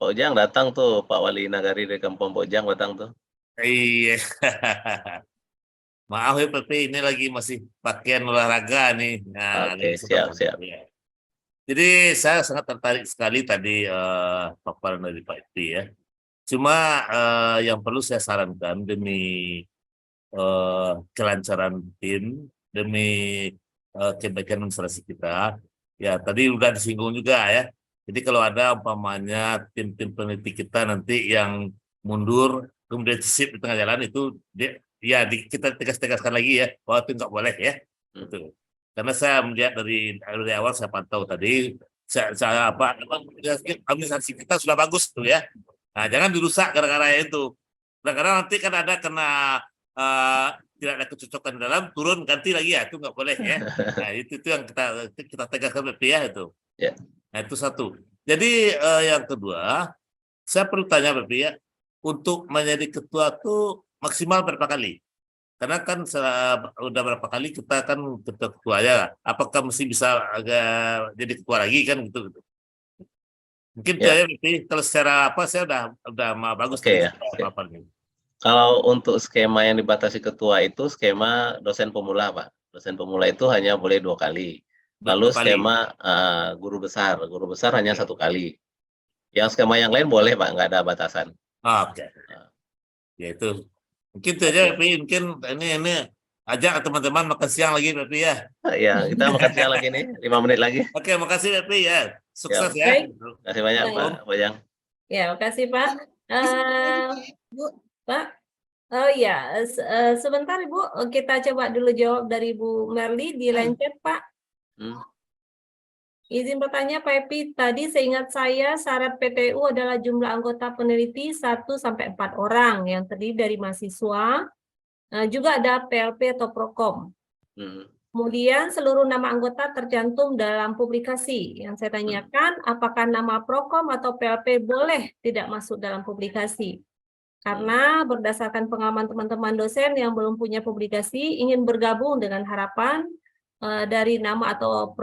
Speaker 3: Pak Ujang datang tuh, Pak Wali Nagari dari Kampung Pojang datang tuh.
Speaker 7: Iya. Maaf ya Pepi, ini lagi masih pakaian olahraga nih. Nah,
Speaker 3: Oke,
Speaker 7: lagi
Speaker 3: siap, siap.
Speaker 7: ya. Jadi saya sangat tertarik sekali tadi paparan dari Pak Iti ya. Cuma yang perlu saya sarankan demi kelancaran tim, demi kebaikan administrasi kita, ya tadi udah disinggung juga ya. Jadi kalau ada umpamanya tim-tim peneliti kita nanti yang mundur, kemudian sip di tengah jalan itu kita tegas-tegaskan lagi ya, bahwa itu nggak boleh ya. Betul. Karena saya melihat dari awal saya pantau tadi, saya administrasi kita sudah bagus tuh ya. Nah, jangan dirusak gara-gara itu. Kadang-kadang nanti kan ada kena tidak ada kecocokan di dalam, turun ganti lagi ya, itu nggak boleh ya. Nah, itu yang kita tegaskan ya itu.
Speaker 3: Ya.
Speaker 7: Nah, itu satu. Jadi yang kedua, saya perlu tanya Bapak ya, untuk menjadi ketua tuh maksimal berapa kali? Karena kan udah berapa kali kita kan ketua ya, apakah mesti bisa agak jadi ketua lagi kan gitu. Mungkin
Speaker 3: Ya.
Speaker 7: saya kalau secara apa saya udah bagus.
Speaker 3: Oke, ya. Kalau untuk skema yang dibatasi ketua itu skema dosen pemula, Pak. Dosen pemula itu hanya boleh 2 kali. Lalu skema guru besar hanya 1 kali. Yang skema yang lain boleh, Pak, nggak ada batasan.
Speaker 7: Oke. Ya itu. Mungkin itu aja, mungkin ini ajak teman-teman makan siang lagi, Bapak ya.
Speaker 3: Ya, kita makan siang lagi nih, 5 menit lagi.
Speaker 7: Oke, makasih Bapak ya. Sukses ya.
Speaker 1: Baik.
Speaker 3: Terima kasih banyak,
Speaker 1: Baik.
Speaker 3: Pak Bojang.
Speaker 1: Ya, makasih Pak. Pak, oh ya, sebentar Ibu, kita coba dulu jawab dari Bu Merli di line chat, Pak. Izin bertanya Pak Epi, tadi seingat saya syarat PTU adalah jumlah anggota peneliti 1-4 orang yang terdiri dari mahasiswa, juga ada PLP atau Prokom. Kemudian seluruh nama anggota tercantum dalam publikasi. Yang saya tanyakan, apakah nama Prokom atau PLP boleh tidak masuk dalam publikasi? Karena berdasarkan pengalaman teman-teman dosen yang belum punya publikasi, ingin bergabung dengan harapan dari nama atau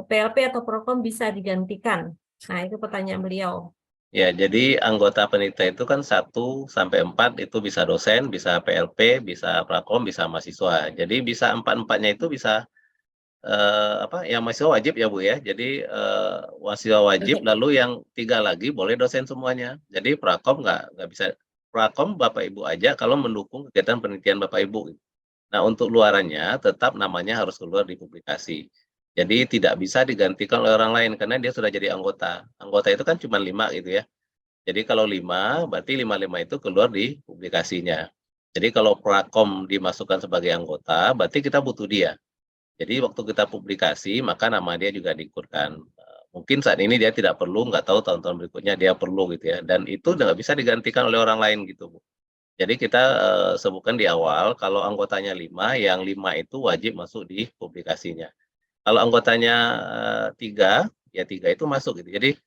Speaker 1: PLP atau Prokom bisa digantikan. Nah, itu pertanyaan beliau.
Speaker 3: Ya, jadi anggota panitia itu kan 1-4 itu bisa dosen, bisa PLP, bisa Prakom, bisa mahasiswa. Jadi bisa 4-4-nya itu bisa yang mahasiswa wajib ya Bu ya. Jadi mahasiswa wajib, lalu yang 3 lagi boleh dosen semuanya. Jadi Prakom nggak bisa. Prakom Bapak Ibu aja kalau mendukung kegiatan penelitian Bapak Ibu. Nah, untuk luarannya tetap namanya harus keluar di publikasi. Jadi tidak bisa digantikan oleh orang lain karena dia sudah jadi anggota. Anggota itu kan cuma 5 gitu ya. Jadi kalau 5, berarti 5 itu keluar di publikasinya. Jadi kalau Prakom dimasukkan sebagai anggota, berarti kita butuh dia. Jadi waktu kita publikasi, maka nama dia juga diikutkan. Mungkin saat ini dia tidak perlu, nggak tahu tahun-tahun berikutnya dia perlu gitu ya. Dan itu nggak bisa digantikan oleh orang lain gitu, Bu. Jadi kita sebutkan di awal, kalau anggotanya 5, yang 5 itu wajib masuk di publikasinya. Kalau anggotanya 3, ya 3 itu masuk gitu. Jadi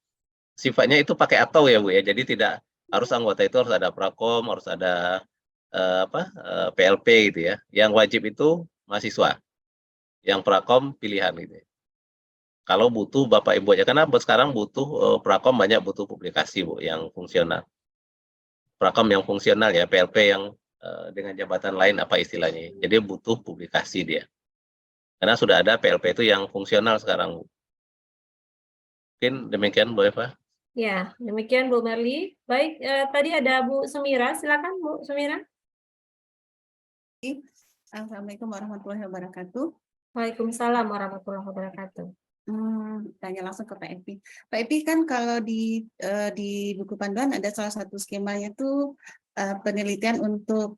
Speaker 3: sifatnya itu pakai atau ya Bu ya. Jadi tidak harus anggota itu harus ada Prakom, harus ada PLP gitu ya. Yang wajib itu mahasiswa. Yang Prakom pilihan gitu ya. Kalau butuh Bapak Ibu aja, karena sekarang butuh Prakom banyak butuh publikasi Bu yang fungsional. Prakom yang fungsional ya, PLP yang dengan jabatan lain apa istilahnya. Jadi butuh publikasi dia. Karena sudah ada PLP itu yang fungsional sekarang. Mungkin demikian Bu Eva.
Speaker 1: Ya, demikian Bu Merli. Baik, tadi ada Bu Semira, silakan Bu Semira.
Speaker 8: Assalamualaikum warahmatullahi wabarakatuh.
Speaker 1: Waalaikumsalam warahmatullahi wabarakatuh.
Speaker 8: Tanya langsung ke Pak Epi. Pak Epi kan kalau di buku panduan ada salah satu skemanya tuh penelitian untuk